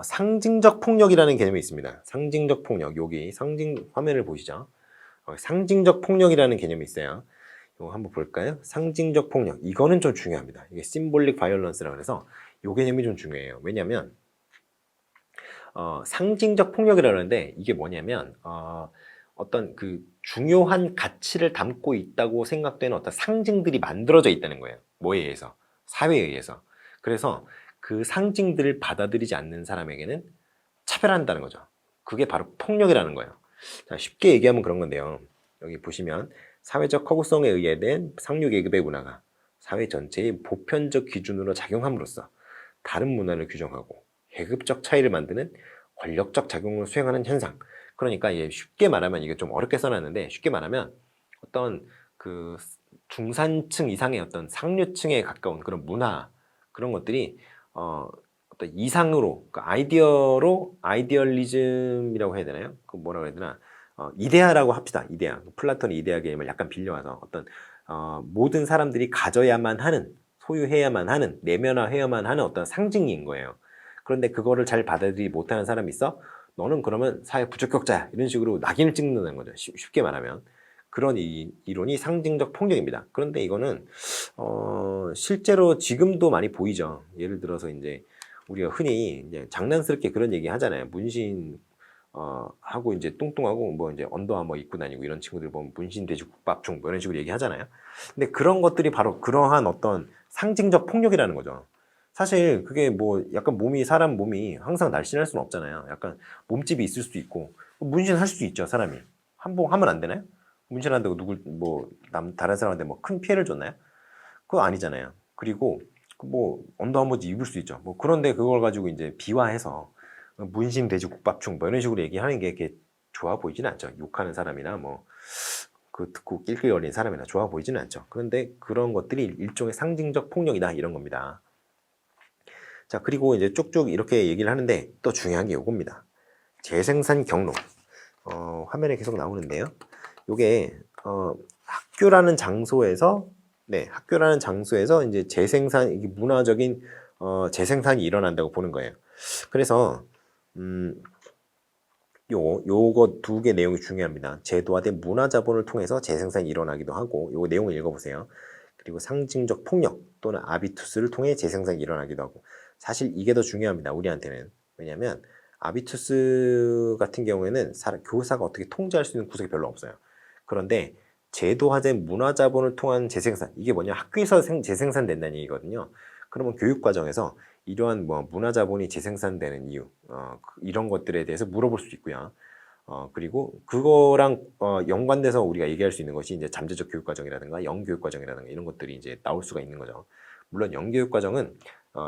Speaker 1: 상징적 폭력이라는 개념이 있습니다. 상징적 폭력, 여기 상징 화면을 보시죠. 상징적 폭력이라는 개념이 있어요. 이거 한번 볼까요? 상징적 폭력, 이거는 좀 중요합니다. 이게 심볼릭 바이올런스라고 해서 이 개념이 좀 중요해요. 왜냐하면 상징적 폭력이라고 하는데 이게 뭐냐면 어떤 그 중요한 가치를 담고 있다고 생각되는 어떤 상징들이 만들어져 있다는 거예요. 뭐에 의해서? 사회에 의해서. 그래서 그 상징들을 받아들이지 않는 사람에게는 차별한다는 거죠. 그게 바로 폭력이라는 거예요. 자, 쉽게 얘기하면 그런 건데요. 여기 보시면 사회적 허구성에 의해 된 상류계급의 문화가 사회 전체의 보편적 기준으로 작용함으로써 다른 문화를 규정하고 계급적 차이를 만드는 권력적 작용을 수행하는 현상. 그러니까 쉽게 말하면 이게 좀 어렵게 써놨는데 쉽게 말하면 어떤 그 중산층 이상의 어떤 상류층에 가까운 그런 문화 그런 것들이 어떤 이상으로 그 아이디얼리즘이라고 해야 되나요? 그 뭐라고 해야 되나? 이데아라고 합시다. 이데아. 플라톤의 이데아 개념을 약간 빌려와서 어떤 모든 사람들이 가져야만 하는 소유해야만 하는 내면화해야만 하는 어떤 상징인 거예요. 그런데 그거를 잘 받아들이지 못하는 사람이 있어. 너는 그러면 사회 부적격자야. 이런 식으로 낙인을 찍는다는 거죠. 쉽게 말하면. 그런 이론이 상징적 폭력입니다. 그런데 이거는 실제로 지금도 많이 보이죠. 예를 들어서 이제 우리가 흔히 이제 장난스럽게 그런 얘기 하잖아요. 문신 하고 이제 뚱뚱하고 뭐 이제 언더아머 입고 다니고 이런 친구들 보면 문신 돼지 국밥충 뭐 이런 식으로 얘기하잖아요. 근데 그런 것들이 바로 그러한 어떤 상징적 폭력이라는 거죠. 사실 그게 뭐 약간 사람 몸이 항상 날씬할 수는 없잖아요. 약간 몸집이 있을 수도 있고 문신할 수도 있죠. 사람이 한번 안 되나요? 문신한다고 다른 사람한테 뭐 큰 피해를 줬나요? 그거 아니잖아요. 그리고 뭐 언더아머지 입을 수 있죠. 뭐 그런데 그걸 가지고 이제 비화해서 문신 돼지 국밥충 뭐 이런 식으로 얘기하는 게 이렇게 좋아 보이지는 않죠. 욕하는 사람이나 뭐 그 듣고 낄낄거리는 사람이나 좋아 보이지는 않죠. 그런데 그런 것들이 일종의 상징적 폭력이다 이런 겁니다. 자, 그리고 이제 쭉쭉 이렇게 얘기를 하는데 또 중요한 게 요겁니다. 재생산 경로. 화면에 계속 나오는데요. 요게 학교라는 장소에서 이제 이게 문화적인 재생산이 일어난다고 보는 거예요. 그래서 요거 두 개 내용이 중요합니다. 제도화된 문화자본을 통해서 재생산이 일어나기도 하고 요거 내용을 읽어보세요. 그리고 상징적 폭력 또는 아비투스를 통해 재생산이 일어나기도 하고 사실 이게 더 중요합니다. 우리한테는. 왜냐하면 아비투스 같은 경우에는 교사가 어떻게 통제할 수 있는 구석이 별로 없어요. 그런데 제도화된 문화자본을 통한 재생산 이게 뭐냐 학교에서 재생산된다는 얘기거든요. 그러면 교육과정에서 이러한 뭐 문화자본이 재생산되는 이유 이런 것들에 대해서 물어볼 수 있고요. 그리고 그거랑 연관돼서 우리가 얘기할 수 있는 것이 이제 잠재적 교육과정이라든가 영교육과정이라든가 이런 것들이 이제 나올 수가 있는 거죠. 물론 영교육과정은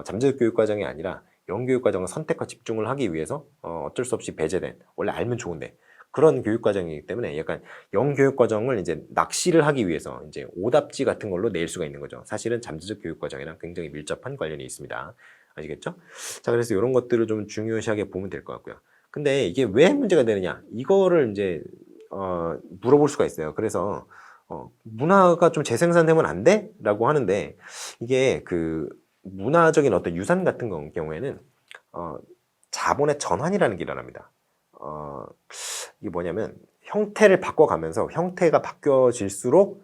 Speaker 1: 잠재적 교육과정이 아니라 영교육과정은 선택과 집중을 하기 위해서 어쩔 수 없이 배제된 원래 알면 좋은데 그런 교육과정이기 때문에 약간 영교육과정을 이제 낚시를 하기 위해서 이제 오답지 같은 걸로 낼 수가 있는 거죠. 사실은 잠재적 교육과정이랑 굉장히 밀접한 관련이 있습니다. 아시겠죠? 자, 그래서 이런 것들을 좀 중요시하게 보면 될 것 같고요. 근데 이게 왜 문제가 되느냐? 이거를 이제 물어볼 수가 있어요. 그래서 문화가 좀 재생산되면 안 돼? 라고 하는데 이게 그 문화적인 어떤 유산 같은 경우에는 자본의 전환이라는 게 일어납니다. 이게 뭐냐면 형태를 바꿔가면서 형태가 바뀌어질수록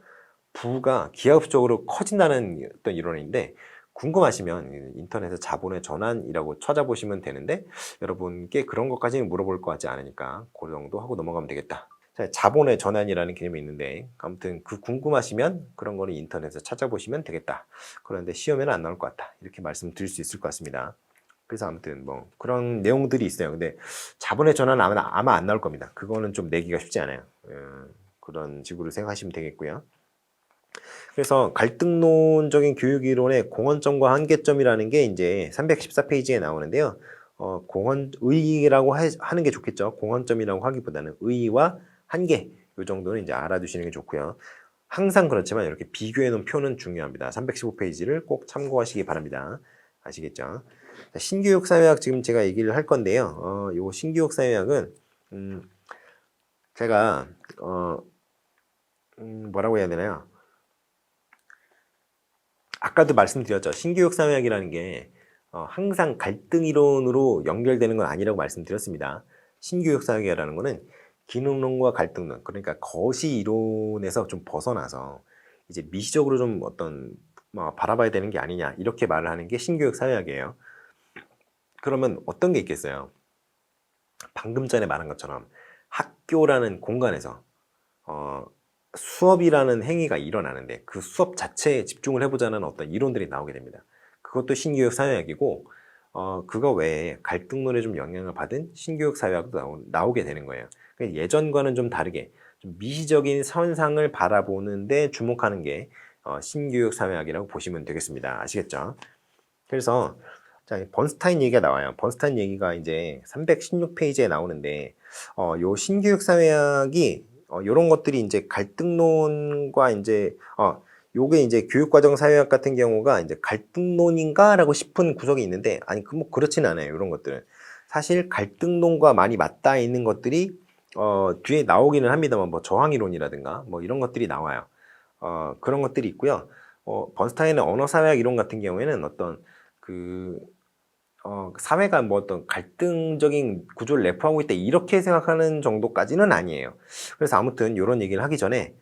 Speaker 1: 부가 기하급수적으로 커진다는 어떤 이론인데 궁금하시면 인터넷에 자본의 전환이라고 찾아보시면 되는데 여러분께 그런 것까지는 물어볼 것 같지 않으니까 그 정도 하고 넘어가면 되겠다. 자, 자본의 전환이라는 개념이 있는데 아무튼 그 궁금하시면 그런 거는 인터넷에서 찾아보시면 되겠다. 그런데 시험에는 안 나올 것 같다. 이렇게 말씀드릴 수 있을 것 같습니다. 그래서 아무튼 뭐 그런 내용들이 있어요. 근데 자본의 전환은 아마 안 나올 겁니다. 그거는 좀 내기가 쉽지 않아요. 그런 식으로 생각하시면 되겠고요. 그래서 갈등론적인 교육이론의 공헌점과 한계점이라는 게 이제 314페이지에 나오는데요. 의의라고 하는 게 좋겠죠. 공헌점이라고 하기보다는 의의와 한계 이 정도는 이제 알아두시는 게 좋고요. 항상 그렇지만 이렇게 비교해 놓은 표는 중요합니다. 315페이지를 꼭 참고하시기 바랍니다. 아시겠죠? 자, 신교육 사회학 지금 제가 얘기를 할 건데요. 요 신교육 사회학은 제가 뭐라고 해야 되나요? 아까도 말씀드렸죠. 신교육 사회학이라는 게 항상 갈등 이론으로 연결되는 건 아니라고 말씀드렸습니다. 신교육 사회학이라는 거는 기능론과 갈등론, 그러니까 거시 이론에서 좀 벗어나서 이제 미시적으로 좀 어떤 바라봐야 되는 게 아니냐, 이렇게 말을 하는 게 신교육 사회학이에요. 그러면 어떤 게 있겠어요? 방금 전에 말한 것처럼 학교라는 공간에서 수업이라는 행위가 일어나는데 그 수업 자체에 집중을 해보자는 어떤 이론들이 나오게 됩니다. 그것도 신교육 사회학이고 그거 외에 갈등론에 좀 영향을 받은 신교육 사회학도 나오게 되는 거예요. 그러니까 예전과는 좀 다르게 좀 미시적인 현상을 바라보는데 주목하는 게 신교육 사회학이라고 보시면 되겠습니다. 아시겠죠? 그래서 자, 번스타인 얘기가 나와요. 번스타인 얘기가 이제 316페이지에 나오는데 요 신교육 사회학이 요런 것들이 이제 갈등론과 이제 요게 이제 교육과정 사회학 같은 경우가 이제 갈등론인가라고 싶은 구석이 있는데 아니 뭐 그렇지는 않아요. 이런 것들은 사실 갈등론과 많이 맞닿아 있는 것들이 뒤에 나오기는 합니다만 뭐 저항이론이라든가 뭐 이런 것들이 나와요. 그런 것들이 있고요. 번스타인의 언어 사회학 이론 같은 경우에는 어떤 그 사회가 뭐 어떤 갈등적인 구조를 내포하고 있다 이렇게 생각하는 정도까지는 아니에요. 그래서 아무튼 이런 얘기를 하기 전에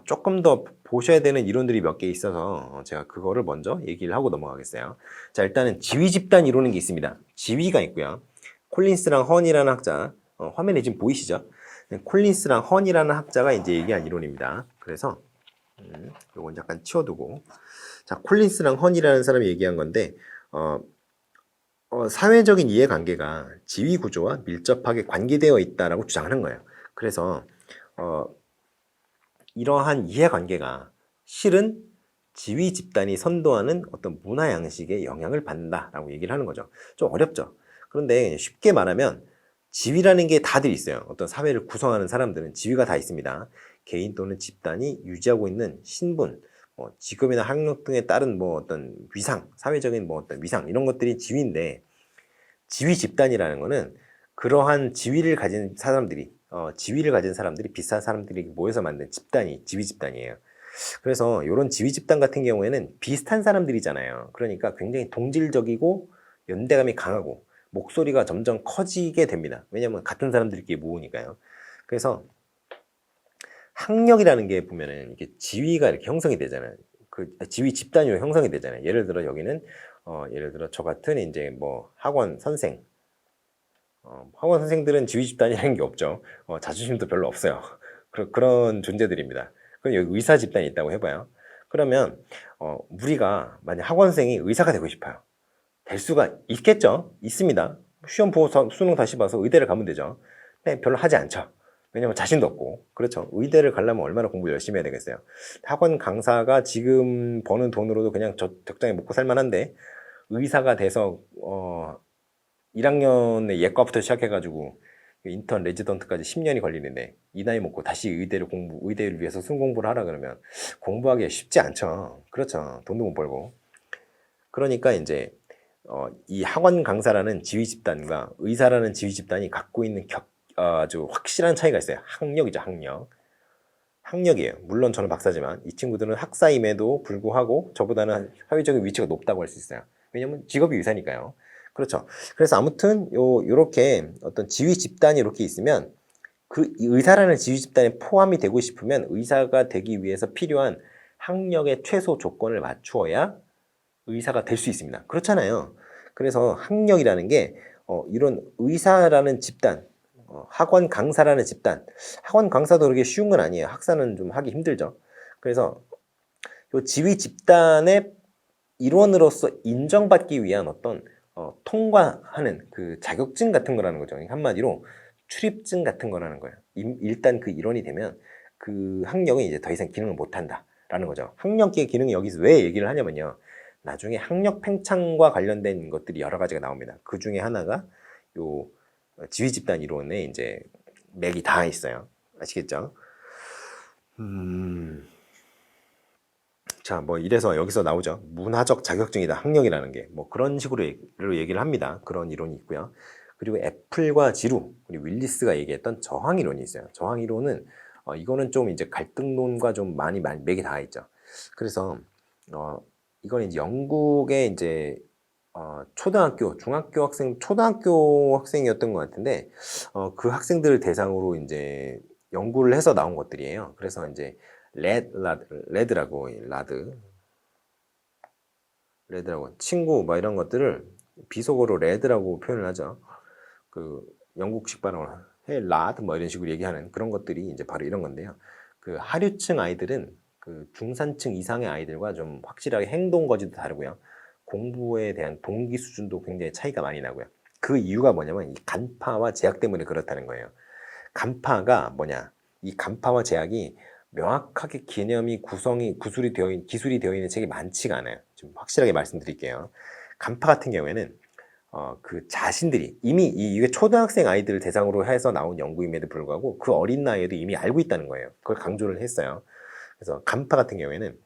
Speaker 1: 조금 더 보셔야 되는 이론들이 몇 개 있어서 제가 그거를 먼저 얘기를 하고 넘어가겠어요. 자, 일단은 지위 집단 이론인 게 있습니다. 지위가 있고요. 콜린스랑 헌이라는 학자, 화면에 지금 보이시죠? 네, 콜린스랑 헌이라는 학자가 이제 얘기한 이론입니다. 그래서 요건 약간 치워두고, 자, 콜린스랑 헌이라는 사람이 얘기한 건데 사회적인 이해관계가 지위 구조와 밀접하게 관계되어 있다라고 주장하는 거예요. 그래서 이러한 이해관계가 실은 지위 집단이 선도하는 어떤 문화 양식에 영향을 받는다라고 얘기를 하는 거죠. 좀 어렵죠. 그런데 쉽게 말하면 지위라는 게 다들 있어요. 어떤 사회를 구성하는 사람들은 지위가 다 있습니다. 개인 또는 집단이 유지하고 있는 신분, 직업이나 학력 등에 따른 뭐 어떤 위상, 사회적인 뭐 어떤 위상 이런 것들이 지위인데 지위 집단이라는 거는 그러한 지위를 가진 사람들이 비슷한 사람들이 모여서 만든 집단이 지위 집단이에요. 그래서 이런 지위 집단 같은 경우에는 비슷한 사람들이잖아요. 그러니까 굉장히 동질적이고 연대감이 강하고 목소리가 점점 커지게 됩니다. 왜냐하면 같은 사람들끼리 모으니까요. 그래서 학력이라는 게 보면은 이렇게 지위가 이렇게 형성이 되잖아요. 그 지위 집단으로 형성이 되잖아요. 예를 들어 여기는 예를 들어 저 같은 이제 뭐 학원 선생, 학원 선생들은 지위 집단이라는 게 없죠. 자존심도 별로 없어요. 그런 존재들입니다. 그럼 여기 의사 집단이 있다고 해봐요. 그러면 우리가 만약 학원 선생이 의사가 되고 싶어요. 될 수가 있겠죠? 있습니다. 시험 보고 수능 다시 봐서 의대를 가면 되죠. 근데 별로 하지 않죠. 왜냐면 자신도 없고. 그렇죠. 의대를 가려면 얼마나 공부 열심히 해야 되겠어요. 학원 강사가 지금 버는 돈으로도 그냥 적당히 먹고 살만한데 의사가 돼서 1학년에 예과부터 시작해가지고 인턴 레지던트까지 10년이 걸리는데 이 나이 먹고 다시 의대를 위해서 수능 공부를 하라 그러면 공부하기가 쉽지 않죠. 그렇죠. 돈도 못 벌고. 그러니까 이제 이 학원 강사라는 지위 집단과 의사라는 지위 집단이 갖고 있는 아주 확실한 차이가 있어요. 학력이죠, 학력. 학력이에요. 물론 저는 박사지만 이 친구들은 학사임에도 불구하고 저보다는 사회적인 위치가 높다고 할 수 있어요. 왜냐면 직업이 의사니까요. 그렇죠. 그래서 아무튼 요렇게 어떤 지위 집단이 이렇게 있으면 그 의사라는 지위 집단에 포함이 되고 싶으면 의사가 되기 위해서 필요한 학력의 최소 조건을 맞추어야 의사가 될 수 있습니다. 그렇잖아요. 그래서 학력이라는 게 이런 의사라는 집단, 학원 강사라는 집단, 학원 강사도 그렇게 쉬운 건 아니에요. 학사는 좀 하기 힘들죠. 그래서 이 지위 집단의 일원으로서 인정받기 위한 어떤 통과하는 그 자격증 같은 거라는 거죠. 한마디로 출입증 같은 거라는 거예요. 일단 그 일원이 되면 그 학력은 이제 더 이상 기능을 못 한다라는 거죠. 학력의 기능이 여기서 왜 얘기를 하냐면요. 나중에 학력 팽창과 관련된 것들이 여러 가지가 나옵니다. 그 중에 하나가 요 지위 집단 이론에 이제 맥이 다 있어요. 아시겠죠? 자, 뭐 이래서 여기서 나오죠. 문화적 자격증이다. 학력이라는 게. 뭐 그런 식으로 얘기를 합니다. 그런 이론이 있고요. 그리고 애플과 지루, 그리고 윌리스가 얘기했던 저항 이론이 있어요. 저항 이론은 이거는 좀 이제 갈등론과 좀 많이 맥이 닿아 있죠. 그래서 이건 이제 영국의 이제 초등학교, 초등학교 학생이었던 것 같은데 그 학생들을 대상으로 이제 연구를 해서 나온 것들이에요. 그래서 이제 레드라고 친구 막 이런 것들을 비속어로 레드라고 표현을 하죠. 그 영국식 발음으로 헤 라드 뭐 이런 식으로 얘기하는 그런 것들이 이제 바로 이런 건데요. 그 하류층 아이들은 그 중산층 이상의 아이들과 좀 확실하게 행동 거지도 다르고요. 공부에 대한 동기 수준도 굉장히 차이가 많이 나고요. 그 이유가 뭐냐면 이 간파와 제약 때문에 그렇다는 거예요. 간파가 뭐냐? 이 간파와 제약이 명확하게 개념이 기술이 되어 있는 책이 많지가 않아요. 좀 확실하게 말씀드릴게요. 간파 같은 경우에는 그 자신들이 이미 이게 초등학생 아이들을 대상으로 해서 나온 연구임에도 불구하고 그 어린 나이에도 이미 알고 있다는 거예요. 그걸 강조를 했어요. 그래서 간파 같은 경우에는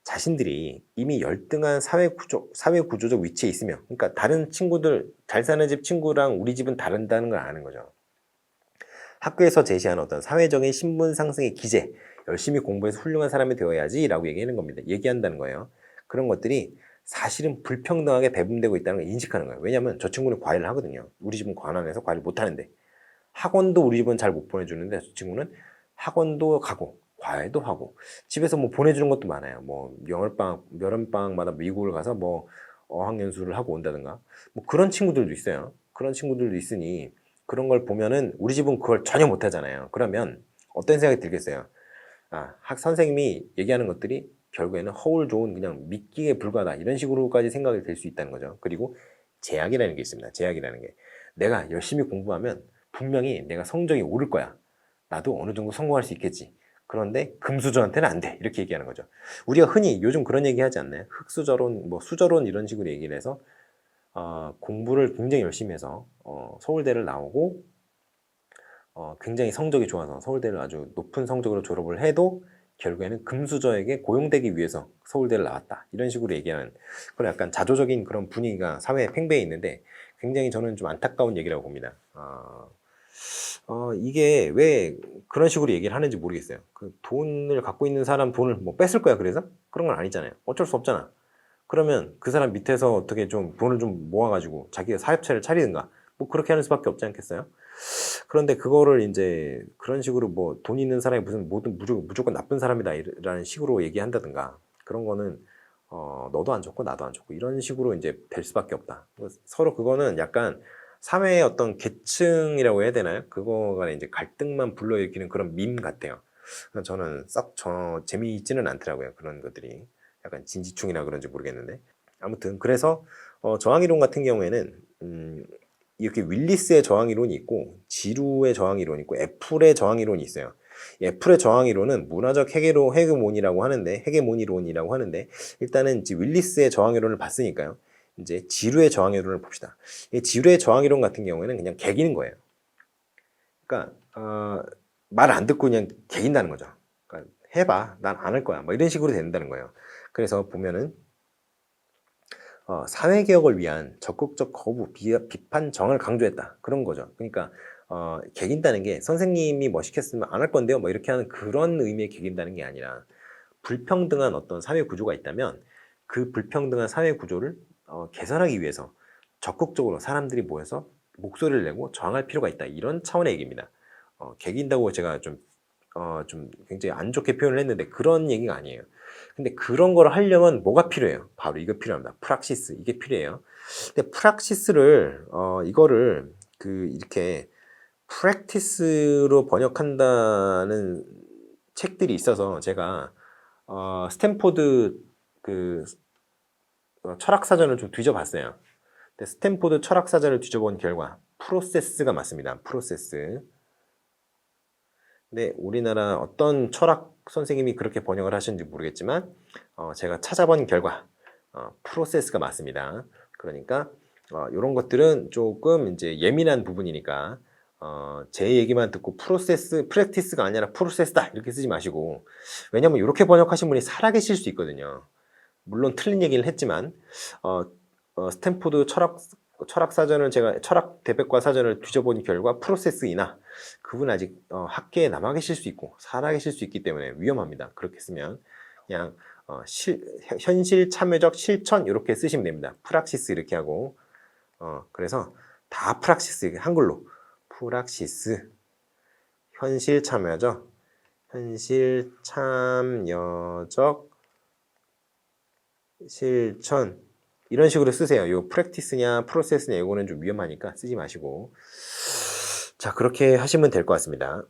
Speaker 1: 자신들이 이미 열등한 사회 구조적 위치에 있으며, 그러니까 다른 친구들, 잘 사는 집 친구랑 우리 집은 다른다는 걸 아는 거죠. 학교에서 제시하는 어떤 사회적인 신분 상승의 기제, 열심히 공부해서 훌륭한 사람이 되어야지라고 얘기하는 겁니다. 얘기한다는 거예요. 그런 것들이 사실은 불평등하게 배분되고 있다는 걸 인식하는 거예요. 왜냐하면 저 친구는 과외를 하거든요. 우리 집은 관원에서 과외를 못 하는데, 학원도 우리 집은 잘 못 보내주는데 저 친구는 학원도 가고 과외도 하고 집에서 뭐 보내주는 것도 많아요. 뭐 여름방학마다 미국을 가서 뭐 어학연수를 하고 온다든가 뭐 그런 친구들도 있어요. 그런 친구들도 있으니 그런 걸 보면은 우리 집은 그걸 전혀 못 하잖아요. 그러면 어떤 생각이 들겠어요? 선생님이 얘기하는 것들이 결국에는 허울 좋은 그냥 믿기에 불과하다 이런 식으로까지 생각이 될 수 있다는 거죠. 그리고 제약이라는 게 있습니다. 제약이라는 게 내가 열심히 공부하면 분명히 내가 성적이 오를 거야. 나도 어느 정도 성공할 수 있겠지. 그런데 금수저한테는 안 돼. 이렇게 얘기하는 거죠. 우리가 흔히 요즘 그런 얘기 하지 않나요? 흑수저론, 뭐 수저론 이런 식으로 얘기를 해서 공부를 굉장히 열심히 해서 서울대를 나오고 굉장히 성적이 좋아서 서울대를 아주 높은 성적으로 졸업을 해도 결국에는 금수저에게 고용되기 위해서 서울대를 나왔다. 이런 식으로 얘기하는 그런 약간 자조적인 그런 분위기가 사회에 팽배해 있는데 굉장히 저는 좀 안타까운 얘기라고 봅니다. 이게 왜 그런 식으로 얘기를 하는지 모르겠어요. 그 돈을 갖고 있는 사람 돈을 뭐 뺏을 거야, 그래서? 그런 건 아니잖아요. 어쩔 수 없잖아. 그러면 그 사람 밑에서 어떻게 좀 돈을 좀 모아가지고 자기가 사업체를 차리든가 뭐 그렇게 하는 수밖에 없지 않겠어요? 그런데 그거를 이제 그런 식으로 뭐 돈 있는 사람이 무슨 무조건 나쁜 사람이다라는 식으로 얘기한다든가 그런 거는 너도 안 좋고 나도 안 좋고 이런 식으로 이제 될 수밖에 없다. 서로 그거는 약간 사회의 어떤 계층이라고 해야 되나요? 그거가 이제 갈등만 불러일으키는 그런 밈 같아요. 저는 썩 재미있지는 않더라고요. 그런 것들이. 약간 진지충이나 그런지 모르겠는데. 아무튼 그래서 저항이론 같은 경우에는 이렇게 윌리스의 저항이론이 있고 지루의 저항이론이 있고 애플의 저항이론이 있어요. 애플의 저항이론은 문화적 헤게모니라고 하는데 헤게모니론이라고 하는데 일단은 이제 윌리스의 저항이론을 봤으니까요. 이제 지루의 저항이론을 봅시다. 이 지루의 저항이론 같은 경우에는 그냥 개기는 거예요. 그러니까 말 안 듣고 그냥 개긴다는 거죠. 그러니까 해봐, 난 안 할 거야. 뭐 이런 식으로 된다는 거예요. 그래서 보면은 사회개혁을 위한 적극적 거부, 비판, 정을 강조했다. 그런 거죠. 그러니까 개긴다는 게 선생님이 뭐 시켰으면 안 할 건데요. 뭐 이렇게 하는 그런 의미의 개긴다는 게 아니라 불평등한 어떤 사회 구조가 있다면 그 불평등한 사회 구조를 개선하기 위해서 적극적으로 사람들이 모여서 목소리를 내고 저항할 필요가 있다. 이런 차원의 얘기입니다. 개긴다고 제가 좀 굉장히 안 좋게 표현을 했는데 그런 얘기가 아니에요. 근데 그런 걸 하려면 뭐가 필요해요? 바로 이거 필요합니다. 프락시스. 이게 필요해요. 근데 프락시스를, 이거를 이렇게 프랙티스로 번역한다는 책들이 있어서 제가, 스탠포드 철학사전을 좀 뒤져봤어요. 근데 스탠포드 철학사전을 뒤져본 결과, 프로세스가 맞습니다. 프로세스. 근데 우리나라 어떤 철학 선생님이 그렇게 번역을 하시는지 모르겠지만 제가 찾아본 결과 프로세스가 맞습니다. 그러니까 이런 것들은 조금 이제 예민한 부분이니까 제 얘기만 듣고 프랙티스가 아니라 프로세스다 이렇게 쓰지 마시고, 왜냐면 이렇게 번역하신 분이 살아계실 수 있거든요. 물론 틀린 얘기를 했지만 스탠포드 철학 사전을 제가 철학 대백과 사전을 뒤져본 결과 프로세스이나 그분 아직 학계에 남아 계실 수 있고 살아 계실 수 있기 때문에 위험합니다. 그렇게 쓰면 그냥 현실 참여적 실천 이렇게 쓰시면 됩니다. 프락시스 이렇게 하고 그래서 다 프락시스 한글로 프락시스 현실 참여적 실천 이런 식으로 쓰세요. 요 프랙티스냐 프로세스냐 이거는 좀 위험하니까 쓰지 마시고, 자 그렇게 하시면 될 것 같습니다.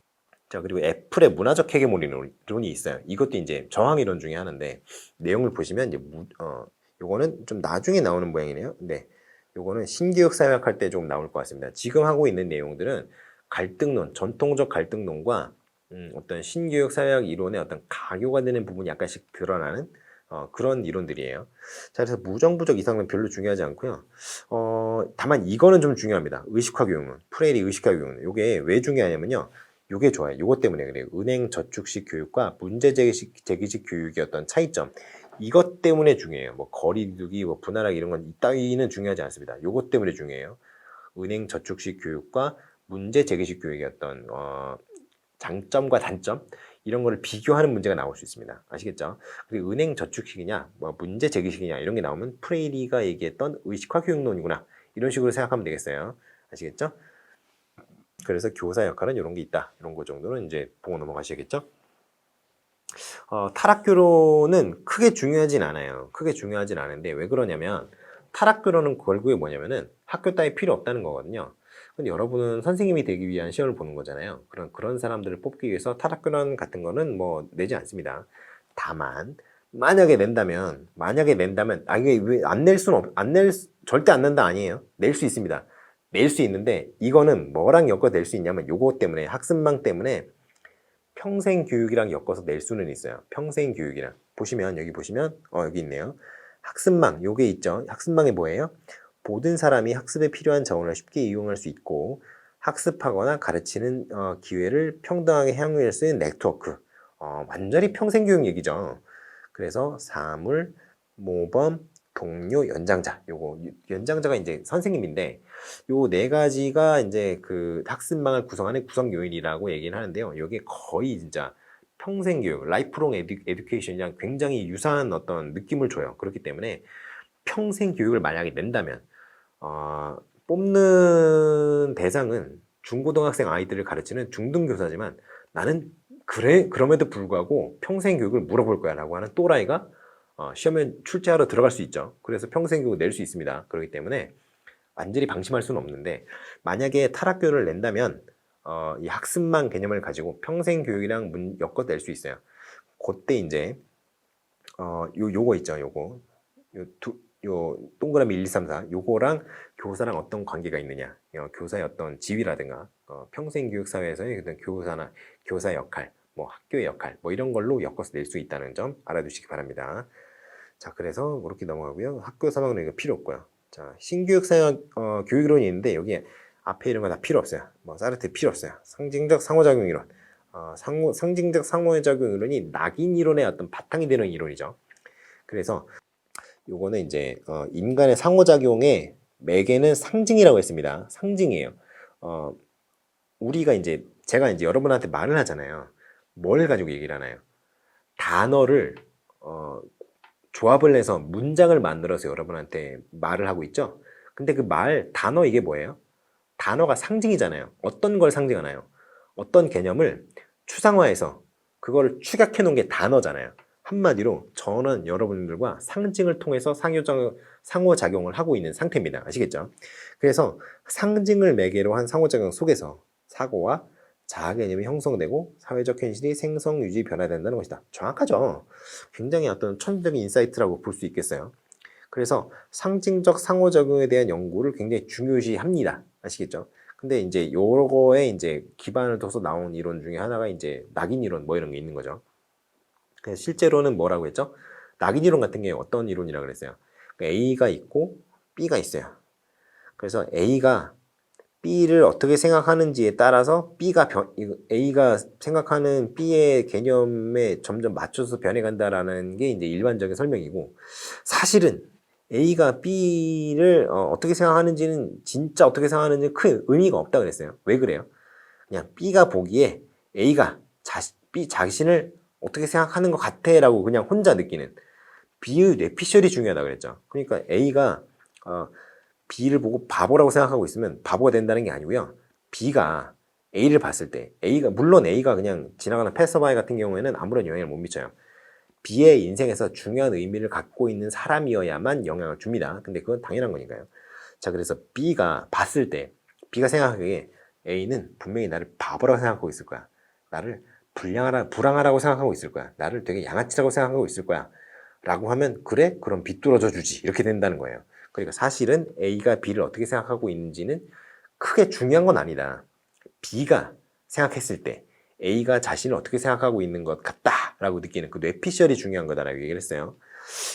Speaker 1: 자 그리고 애플의 문화적 헤게모니론이 있어요. 이것도 이제 저항이론 중에 하나인데 내용을 보시면 이제 요거는 좀 나중에 나오는 모양이네요. 네, 요거는 신교육 사역할 때 좀 나올 것 같습니다. 지금 하고 있는 내용들은 갈등론, 전통적 갈등론과 어떤 신교육 사역 이론의 어떤 가교가 되는 부분이 약간씩 드러나는 그런 이론들이에요. 자, 그래서 무정부적 이상은 별로 중요하지 않고요. 다만 이거는 좀 중요합니다. 의식화 교육론, 프레리 의식화 교육론. 요게 왜 중요하냐면요. 요게 좋아요. 요것 때문에 그래요. 은행 저축식 교육과 문제 제기식 교육의 어떤 차이점. 이것 때문에 중요해요. 뭐 거리두기, 뭐 분할하기 이런 건 이따위는 중요하지 않습니다. 요것 때문에 중요해요. 은행 저축식 교육과 문제 제기식 교육의 어떤 장점과 단점 이런 거를 비교하는 문제가 나올 수 있습니다. 아시겠죠? 그리고 은행 저축식이냐, 뭐 문제 제기식이냐 이런 게 나오면 프레이리가 얘기했던 의식화 교육론이구나 이런 식으로 생각하면 되겠어요. 아시겠죠? 그래서 교사 역할은 이런 게 있다. 이런 거 정도는 이제 보고 넘어가시겠죠? 타락교로는 크게 중요하진 않아요. 크게 중요하진 않은데 왜 그러냐면 타락교로는 결국에 뭐냐면은 학교 따위 필요 없다는 거거든요. 근데 여러분은 선생님이 되기 위한 시험을 보는 거잖아요. 그런 사람들을 뽑기 위해서 타락교론 같은 거는 뭐 내지 않습니다. 다만 만약에 낸다면 이게 왜 안 낼 수는 절대 안 낸다 아니에요. 낼 수 있습니다. 낼 수 있는데 이거는 뭐랑 엮어 낼 수 있냐면 요거 때문에 학습망 때문에 평생 교육이랑 엮어서 낼 수는 있어요. 평생 교육이랑 보시면 여기 보시면 여기 있네요. 학습망 요게 있죠. 학습망이 뭐예요? 모든 사람이 학습에 필요한 자원을 쉽게 이용할 수 있고 학습하거나 가르치는 기회를 평등하게 향유할 수 있는 네트워크. 완전히 평생 교육 얘기죠. 그래서 사물, 모범, 동료, 연장자. 요거 연장자가 이제 선생님인데 요 네 가지가 이제 그 학습망을 구성하는 구성 요인이라고 얘기를 하는데요. 이게 거의 진짜 평생 교육, 라이프롱 에듀케이션이랑 굉장히 유사한 어떤 느낌을 줘요. 그렇기 때문에 평생 교육을 만약에 낸다면 뽑는 대상은 중고등학생 아이들을 가르치는 중등교사지만 나는 그럼에도 불구하고 평생 교육을 물어볼 거야 라고 하는 또라이가 시험에 출제하러 들어갈 수 있죠. 그래서 평생 교육을 낼 수 있습니다. 그렇기 때문에 완전히 방심할 수는 없는데 만약에 타락교육을 낸다면 이 학습망 개념을 가지고 평생 교육이랑 엮어 낼 수 있어요. 그때 이제 요거 있죠. 요 동그라미 1, 2, 3, 4 요거랑 교사랑 어떤 관계가 있느냐, 교사의 어떤 지위라든가 평생 교육 사회에서의 어떤 교사나 교사 역할, 뭐 학교의 역할, 뭐 이런 걸로 엮어서 낼 수 있다는 점 알아두시기 바랍니다. 자, 그래서 그렇게 넘어가고요. 학교 사망은 이거 필요 없고요. 자, 신교육 사역 교육이론이 있는데 여기에 앞에 이런 거 다 필요 없어요. 뭐 사르트 필요 없어요. 상징적 상호작용 이론, 상징적 상호작용 이론이 낙인 이론의 어떤 바탕이 되는 이론이죠. 그래서 요거는 이제 인간의 상호작용의 매개는 상징이라고 했습니다. 상징이에요. 제가 이제 여러분한테 말을 하잖아요. 뭘 가지고 얘기를 하나요? 단어를 조합을 해서 문장을 만들어서 여러분한테 말을 하고 있죠. 근데 그 단어 이게 뭐예요? 단어가 상징이잖아요. 어떤 걸 상징하나요? 어떤 개념을 추상화해서 그거를 축약해 놓은 게 단어잖아요. 한마디로 저는 여러분들과 상징을 통해서 상호작용을 하고 있는 상태입니다. 아시겠죠? 그래서 상징을 매개로 한 상호작용 속에서 사고와 자아 개념이 형성되고 사회적 현실이 생성, 유지, 변화된다는 것이다. 정확하죠? 굉장히 어떤 천재적인 인사이트라고 볼 수 있겠어요. 그래서 상징적 상호작용에 대한 연구를 굉장히 중요시합니다. 아시겠죠? 근데 이제 요거에 이제 기반을 둬서 나온 이론 중에 하나가 이제 낙인 이론 뭐 이런 게 있는 거죠. 그래서 실제로는 뭐라고 했죠? 낙인 이론 같은 게 어떤 이론이라고 그랬어요? A가 있고 B가 있어요. 그래서 A가 B를 어떻게 생각하는지에 따라서 A가 생각하는 B의 개념에 점점 맞춰서 변해간다라는 게 이제 일반적인 설명이고, 사실은 A가 B를 어떻게 생각하는지는 진짜 어떻게 생각하는지 큰 의미가 없다 그랬어요. 왜 그래요? 그냥 B가 보기에 A가 B 자신을 어떻게 생각하는 것 같아라고 그냥 혼자 느끼는 B의 뇌피셜이 중요하다 그랬죠. 그러니까 A가 B를 보고 바보라고 생각하고 있으면 바보가 된다는 게 아니고요. B가 A를 봤을 때 물론 A가 그냥 지나가는 패서바이 같은 경우에는 아무런 영향을 못 미쳐요. B의 인생에서 중요한 의미를 갖고 있는 사람이어야만 영향을 줍니다. 근데 그건 당연한 거니까요. 자, 그래서 B가 봤을 때 B가 생각하기에 A는 분명히 나를 바보라고 생각하고 있을 거야. 나를 불량하라고 생각하고 있을 거야. 나를 되게 양아치라고 생각하고 있을 거야. 라고 하면 그래? 그럼 비뚤어져 주지. 이렇게 된다는 거예요. 그러니까 사실은 A가 B를 어떻게 생각하고 있는지는 크게 중요한 건 아니다. B가 생각했을 때 A가 자신을 어떻게 생각하고 있는 것 같다라고 느끼는 그 뇌피셜이 중요한 거다라고 얘기를 했어요.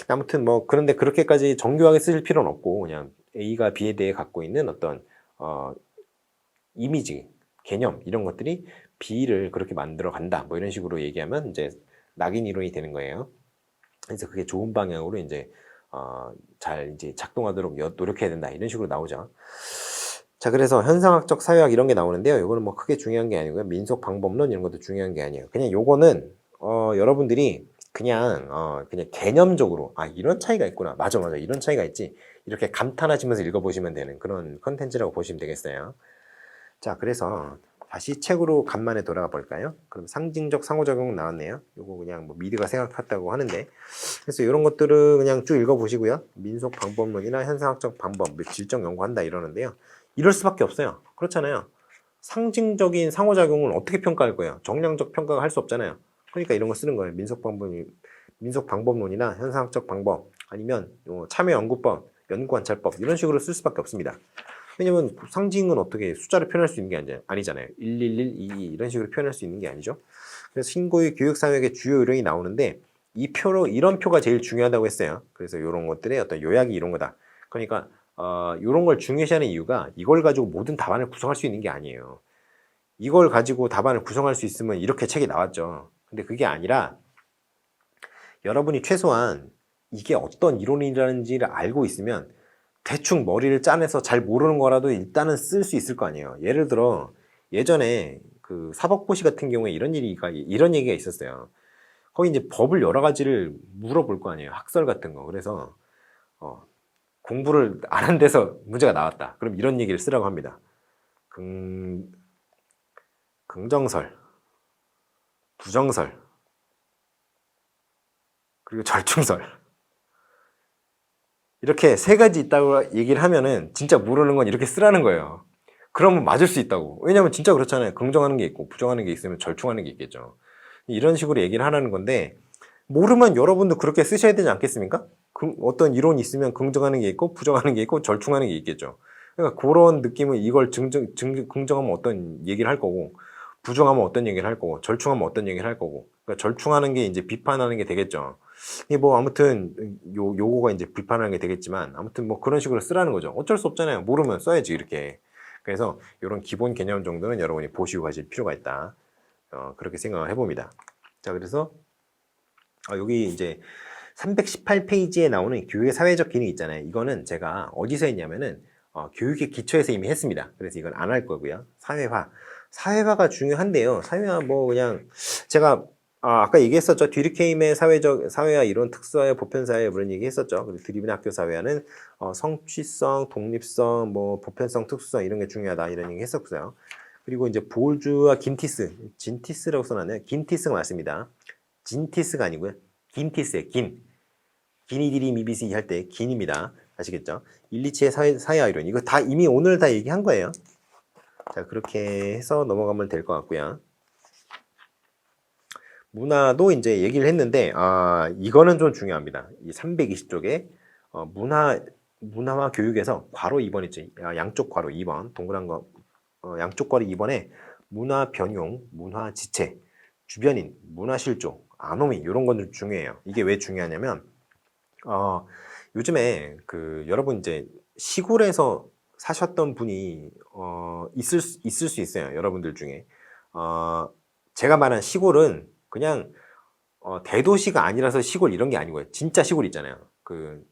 Speaker 1: 아무튼 뭐 그런데 그렇게까지 정교하게 쓰실 필요는 없고 그냥 A가 B에 대해 갖고 있는 어떤 이미지, 개념 이런 것들이 B를 그렇게 만들어 간다. 뭐 이런 식으로 얘기하면 이제 낙인 이론이 되는 거예요. 그래서 그게 좋은 방향으로 이제 잘 이제 작동하도록 노력해야 된다. 이런 식으로 나오죠. 자, 그래서 현상학적 사회학 이런 게 나오는데요. 이거는 뭐 크게 중요한 게 아니고요. 민속 방법론 이런 것도 중요한 게 아니에요. 그냥 요거는 여러분들이 그냥 개념적으로 이런 차이가 있구나. 맞아 이런 차이가 있지. 이렇게 감탄하시면서 읽어보시면 되는 그런 컨텐츠라고 보시면 되겠어요. 자, 그래서 다시 책으로 간만에 돌아가 볼까요? 그럼 상징적 상호작용 나왔네요. 요거 그냥 뭐 미드가 생각했다고 하는데, 그래서 이런 것들은 그냥 쭉 읽어보시고요. 민속 방법론이나 현상학적 방법, 질적 연구한다 이러는데요. 이럴 수밖에 없어요. 그렇잖아요. 상징적인 상호작용을 어떻게 평가할 거예요? 정량적 평가가 할 수 없잖아요. 그러니까 이런 거 쓰는 거예요. 민속 방법론이나 현상학적 방법, 아니면 참여 연구법, 연구 관찰법 이런 식으로 쓸 수밖에 없습니다. 왜냐면 상징은 어떻게 숫자를 표현할 수 있는 게 아니잖아요. 111, 22 이런 식으로 표현할 수 있는 게 아니죠. 그래서 신고의 교육사역의 주요 요령이 나오는데 이런 표가 제일 중요하다고 했어요. 그래서 이런 것들의 어떤 요약이 이런 거다. 그러니까 이런 걸 중요시하는 이유가 이걸 가지고 모든 답안을 구성할 수 있는 게 아니에요. 이걸 가지고 답안을 구성할 수 있으면 이렇게 책이 나왔죠. 근데 그게 아니라 여러분이 최소한 이게 어떤 이론이라는지를 알고 있으면 대충 머리를 짜내서 잘 모르는 거라도 일단은 쓸 수 있을 거 아니에요. 예를 들어 예전에 그 사법고시 같은 경우에 이런 얘기가 있었어요. 거기 이제 법을 여러 가지를 물어볼 거 아니에요. 학설 같은 거. 그래서 공부를 안 한 데서 문제가 나왔다. 그럼 이런 얘기를 쓰라고 합니다. 긍정설, 부정설, 그리고 절충설. 이렇게 세 가지 있다고 얘기를 하면은 진짜 모르는 건 이렇게 쓰라는 거예요. 그러면 맞을 수 있다고. 왜냐면 진짜 그렇잖아요. 긍정하는 게 있고 부정하는 게 있으면 절충하는 게 있겠죠. 이런 식으로 얘기를 하라는 건데 모르면 여러분도 그렇게 쓰셔야 되지 않겠습니까? 어떤 이론이 있으면 긍정하는 게 있고 부정하는 게 있고 절충하는 게 있겠죠. 그러니까 그런 느낌은 이걸 긍정하면 어떤 얘기를 할 거고 부정하면 어떤 얘기를 할 거고 절충하면 어떤 얘기를 할 거고. 그러니까 절충하는 게 이제 비판하는 게 되겠죠. 이게 뭐 아무튼 요거가 이제 비판하는 게 되겠지만 아무튼 뭐 그런 식으로 쓰라는 거죠. 어쩔 수 없잖아요. 모르면 써야지 이렇게. 그래서 이런 기본 개념 정도는 여러분이 보시고 가실 필요가 있다. 그렇게 생각을 해봅니다. 자, 그래서 여기 이제 318페이지에 나오는 교육의 사회적 기능 있잖아요. 이거는 제가 어디서 했냐면은 교육의 기초에서 이미 했습니다. 그래서 이건 안 할 거고요. 사회화가 중요한데요. 사회화 뭐 그냥 제가 아까 얘기했었죠. 듀리케임의 사회화 이론 특수사회 보편사회 그런 얘기 했었죠. 그리고 드리븐 학교 사회화는 성취성, 독립성, 뭐 보편성, 특수성 이런 게 중요하다 이런 얘기 했었어요. 그리고 이제 보울주와 진티스라고 써놨네요. 긴티스가 맞습니다. 진티스가 아니고요. 긴티스예요. 기니디리 미비시 할 때 긴입니다. 아시겠죠? 일리치의 사회화 이론 이거 다 이미 오늘 다 얘기한 거예요. 자, 그렇게 해서 넘어가면 될 것 같고요. 문화도 이제 얘기를 했는데 이거는 좀 중요합니다. 이 320쪽에 문화와 교육에서 괄호 2번 있지. 양쪽 괄호 2번 동그란 거 양쪽 괄호 2번에 문화 변용, 문화 지체, 주변인, 문화 실조, 아노미 이런 건 중요해요. 이게 왜 중요하냐면 요즘에 여러분 이제 시골에서 사셨던 분이 있을 수 있어요. 여러분들 중에. 제가 말한 시골은 그냥 대도시가 아니라서 시골 이런 게 아니고요. 진짜 시골 있잖아요. 그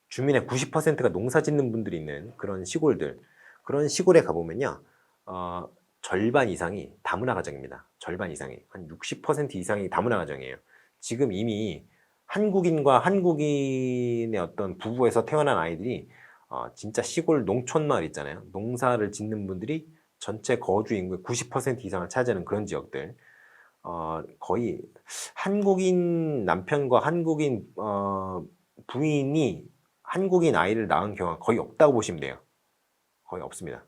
Speaker 1: 주민의 90%가 농사 짓는 분들이 있는 그런 시골들. 그런 시골에 가보면요. 절반 이상이 다문화 가정입니다. 절반 이상이. 한 60% 이상이 다문화 가정이에요. 지금 이미 한국인과 한국인의 어떤 부부에서 태어난 아이들이 진짜 시골 농촌 마을 있잖아요. 농사를 짓는 분들이 전체 거주 인구의 90% 이상을 차지하는 그런 지역들. 거의 한국인 남편과 한국인 부인이 한국인 아이를 낳은 경우가 거의 없다고 보시면 돼요. 거의 없습니다.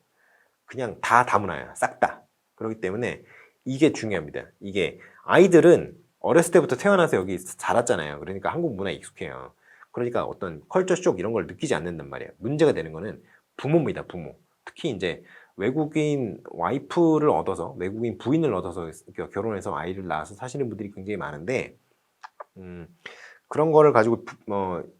Speaker 1: 그냥 다 다문화예요. 싹 다. 그렇기 때문에 이게 중요합니다. 이게 아이들은 어렸을 때부터 태어나서 여기 자랐잖아요. 그러니까 한국 문화에 익숙해요. 그러니까 어떤 컬처 쇼크 이런 걸 느끼지 않는단 말이에요. 문제가 되는 거는 부모입니다. 부모. 특히 이제 외국인 와이프를 얻어서 외국인 부인을 얻어서 결혼해서 아이를 낳아서 사시는 분들이 굉장히 많은데 그런 거를 가지고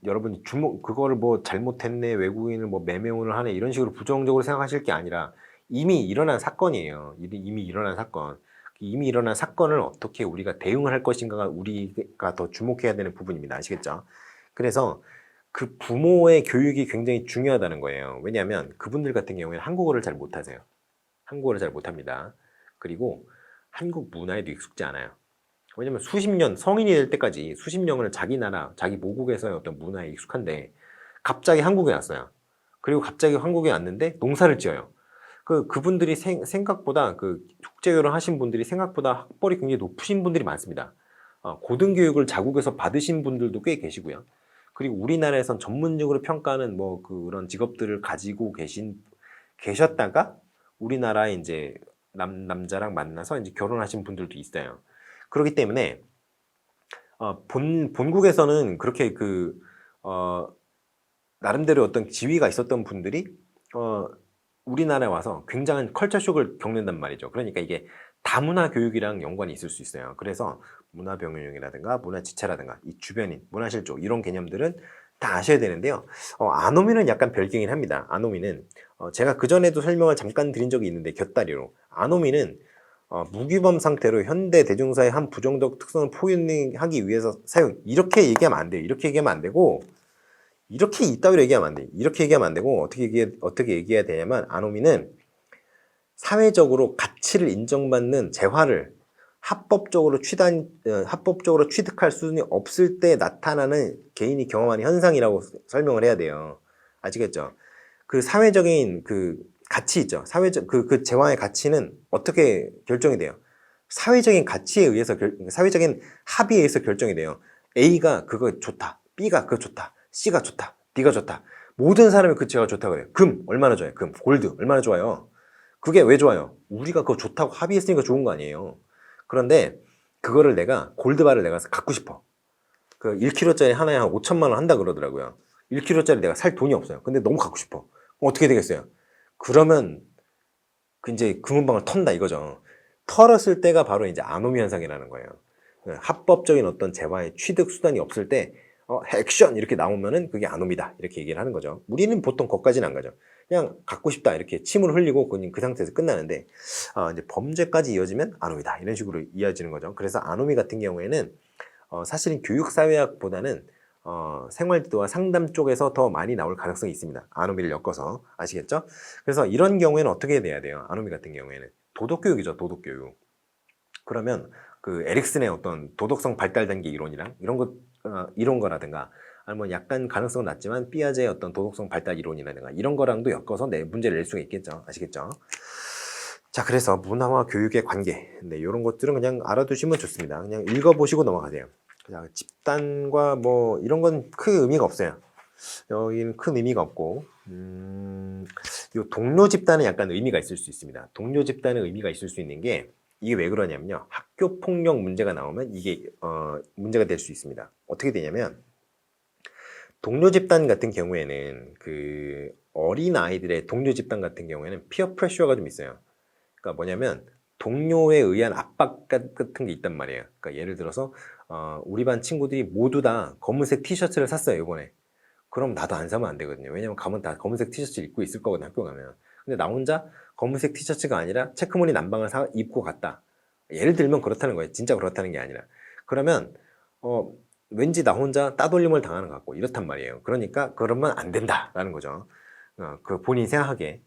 Speaker 1: 여러분이 그거를 뭐 잘못했네, 외국인을 뭐 매매운을 하네 이런 식으로 부정적으로 생각하실 게 아니라 이미 일어난 사건이에요. 이미 일어난 사건. 이미 일어난 사건을 어떻게 우리가 대응을 할 것인가가 우리가 더 주목해야 되는 부분입니다. 아시겠죠? 그래서 그 부모의 교육이 굉장히 중요하다는 거예요. 왜냐하면 그분들 같은 경우에는 한국어를 잘 못하세요. 한국어를 잘 못합니다. 그리고 한국 문화에도 익숙지 않아요. 왜냐면 수십 년, 성인이 될 때까지 수십 년을 자기 나라, 자기 모국에서의 어떤 문화에 익숙한데 갑자기 한국에 왔어요. 그리고 갑자기 한국에 왔는데 농사를 지어요. 그분들이 생각보다 국제결혼 하신 분들이 생각보다 학벌이 굉장히 높으신 분들이 많습니다. 고등교육을 자국에서 받으신 분들도 꽤 계시고요. 그리고 우리나라에선 전문적으로 평가하는 뭐 그런 직업들을 가지고 계셨다가 우리나라에 이제 남자랑 만나서 이제 결혼하신 분들도 있어요. 그렇기 때문에 본국에서는 그렇게 나름대로 어떤 지위가 있었던 분들이 우리나라에 와서 굉장한 컬처 쇼크를 겪는단 말이죠. 그러니까 이게 다문화 교육이랑 연관이 있을 수 있어요. 그래서 문화 병행이라든가 문화 지체라든가 이 주변인, 문화실조 이런 개념들은 다 아셔야 되는데요. 아노미는 약간 별개긴 합니다. 아노미는 제가 그전에도 설명을 잠깐 드린 적이 있는데 곁다리로 아노미는 무규범 상태로 현대 대중사의 한 부정적 특성을 포용하기 위해서 사용 이렇게 얘기하면 안 돼요. 이렇게 얘기하면 안 되고 이렇게 이따위로 얘기하면 안 돼. 이렇게 얘기하면 안 되고 어떻게 얘기해야 되냐면 아노미는 사회적으로 가치를 인정받는 재화를 합법적으로 취득할 수준이 없을 때 나타나는 개인이 경험하는 현상이라고 설명을 해야 돼요. 아시겠죠? 그 사회적인 그 가치 있죠. 그 재화의 가치는 어떻게 결정이 돼요? 사회적인 가치에 의해서 사회적인 합의에 의해서 결정이 돼요. A가 그거 좋다. B가 그거 좋다. C가 좋다. D가 좋다. 모든 사람이 그 재화가 좋다고 그래요. 금 얼마나 좋아요? 금, 골드 얼마나 좋아요? 그게 왜 좋아요? 우리가 그거 좋다고 합의했으니까 좋은 거 아니에요. 그런데 그거를 골드바를 내가 갖고 싶어. 그 1kg짜리 하나에 한 5천만 원 한다 그러더라고요. 1kg짜리 내가 살 돈이 없어요. 근데 너무 갖고 싶어. 그럼 어떻게 되겠어요? 그러면 이제 금은방을 턴다 이거죠. 털었을 때가 바로 이제 아노미 현상이라는 거예요. 합법적인 어떤 재화의 취득 수단이 없을 때 액션 이렇게 나오면은 그게 아노미다 이렇게 얘기를 하는 거죠. 우리는 보통 거기까지는 안 가죠. 그냥 갖고 싶다 이렇게 침을 흘리고 그냥 그 상태에서 끝나는데 이제 범죄까지 이어지면 아노미다 이런 식으로 이어지는 거죠. 그래서 아노미 같은 경우에는 사실은 교육사회학보다는 생활지도와 상담 쪽에서 더 많이 나올 가능성이 있습니다. 아노미를 엮어서 아시겠죠? 그래서 이런 경우에는 어떻게 돼야 돼요? 아노미 같은 경우에는 도덕교육이죠. 도덕교육. 그러면 그 에릭슨의 어떤 도덕성 발달 단계 이론이랑 이런 거라든가 아니면 약간 가능성은 낮지만 삐아제의 어떤 도덕성 발달 이론이라든가 이런 거랑도 엮어서 문제를 낼 수가 있겠죠. 아시겠죠? 자, 그래서 문화와 교육의 관계. 네, 이런 것들은 그냥 알아두시면 좋습니다. 그냥 읽어보시고 넘어가세요. 그냥 집단과 뭐 이런 건 큰 의미가 없어요. 여기는 큰 의미가 없고, 요 동료 집단은 약간 의미가 있을 수 있습니다. 동료 집단은 의미가 있을 수 있는 게 이게 왜 그러냐면요. 학교 폭력 문제가 나오면 이게 문제가 될 수 있습니다. 어떻게 되냐면 동료 집단 같은 경우에는 그 어린 아이들의 동료 집단 같은 경우에는 피어 프레셔가 좀 있어요. 그러니까 뭐냐면 동료에 의한 압박 같은 게 있단 말이에요. 그러니까 예를 들어서 우리 반 친구들이 모두 다 검은색 티셔츠를 샀어요, 이번에. 그럼 나도 안 사면 안 되거든요. 왜냐면 가면 다 검은색 티셔츠 입고 있을 거거든, 학교 가면. 근데 나 혼자 검은색 티셔츠가 아니라 체크무늬 남방을 입고 갔다. 예를 들면 그렇다는 거예요. 진짜 그렇다는 게 아니라. 그러면 어, 왠지 나 혼자 따돌림을 당하는 것 같고 이렇단 말이에요. 그러니까 그러면 안 된다라는 거죠. 그 본인이 생각하기에.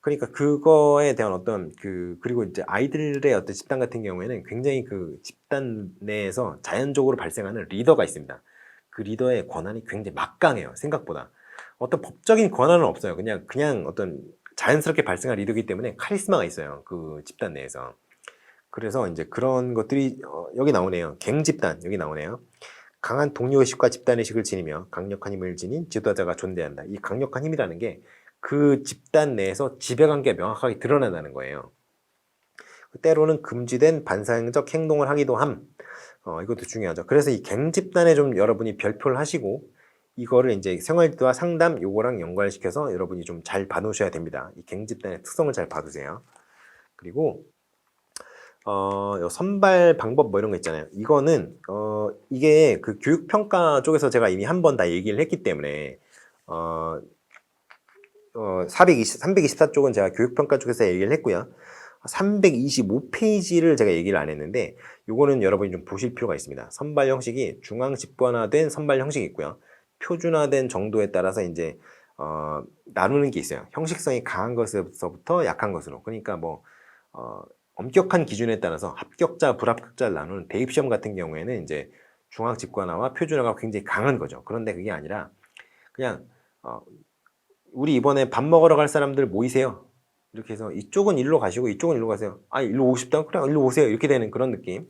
Speaker 1: 그러니까 그거에 대한 어떤 그리고 이제 아이들의 어떤 집단 같은 경우에는 굉장히 그 집단 내에서 자연적으로 발생하는 리더가 있습니다. 그 리더의 권한이 굉장히 막강해요. 생각보다. 어떤 법적인 권한은 없어요. 그냥 어떤 자연스럽게 발생한 리더이기 때문에 카리스마가 있어요. 그 집단 내에서. 그래서 이제 그런 것들이 여기 나오네요. 갱 집단 여기 나오네요. 강한 동료의식과 집단의식을 지니며 강력한 힘을 지닌 지도자가 존재한다. 이 강력한 힘이라는 게 그 집단 내에서 지배관계가 명확하게 드러난다는 거예요. 때로는 금지된 반사적 행동을 하기도 함. 이것도 중요하죠. 그래서 이 갱 집단에 좀 여러분이 별표를 하시고 이거를 이제 생활과 상담 요거랑 연관시켜서 여러분이 좀 잘 봐놓으셔야 됩니다. 이 갱 집단의 특성을 잘 봐두세요. 그리고 요 선발 방법 뭐 이런 거 있잖아요. 이거는 이게 그 교육평가 쪽에서 제가 이미 한 번 다 얘기를 했기 때문에 324쪽은 제가 교육평가 쪽에서 얘기를 했고요. 325페이지를 제가 얘기를 안 했는데 요거는 여러분이 좀 보실 필요가 있습니다. 선발 형식이 중앙 집권화된 선발 형식이 있고요. 표준화된 정도에 따라서 이제 나누는 게 있어요. 형식성이 강한 것에서부터 약한 것으로. 그러니까 뭐 엄격한 기준에 따라서 합격자, 불합격자를 나누는 대입시험 같은 경우에는 이제 중앙 집권화와 표준화가 굉장히 강한 거죠. 그런데 그게 아니라 그냥 우리 이번에 밥 먹으러 갈 사람들 모이세요. 이렇게 해서 이쪽은 일로 가시고 이쪽은 일로 가세요. 아, 일로 오고 싶다? 그래, 일로 오세요. 이렇게 되는 그런 느낌.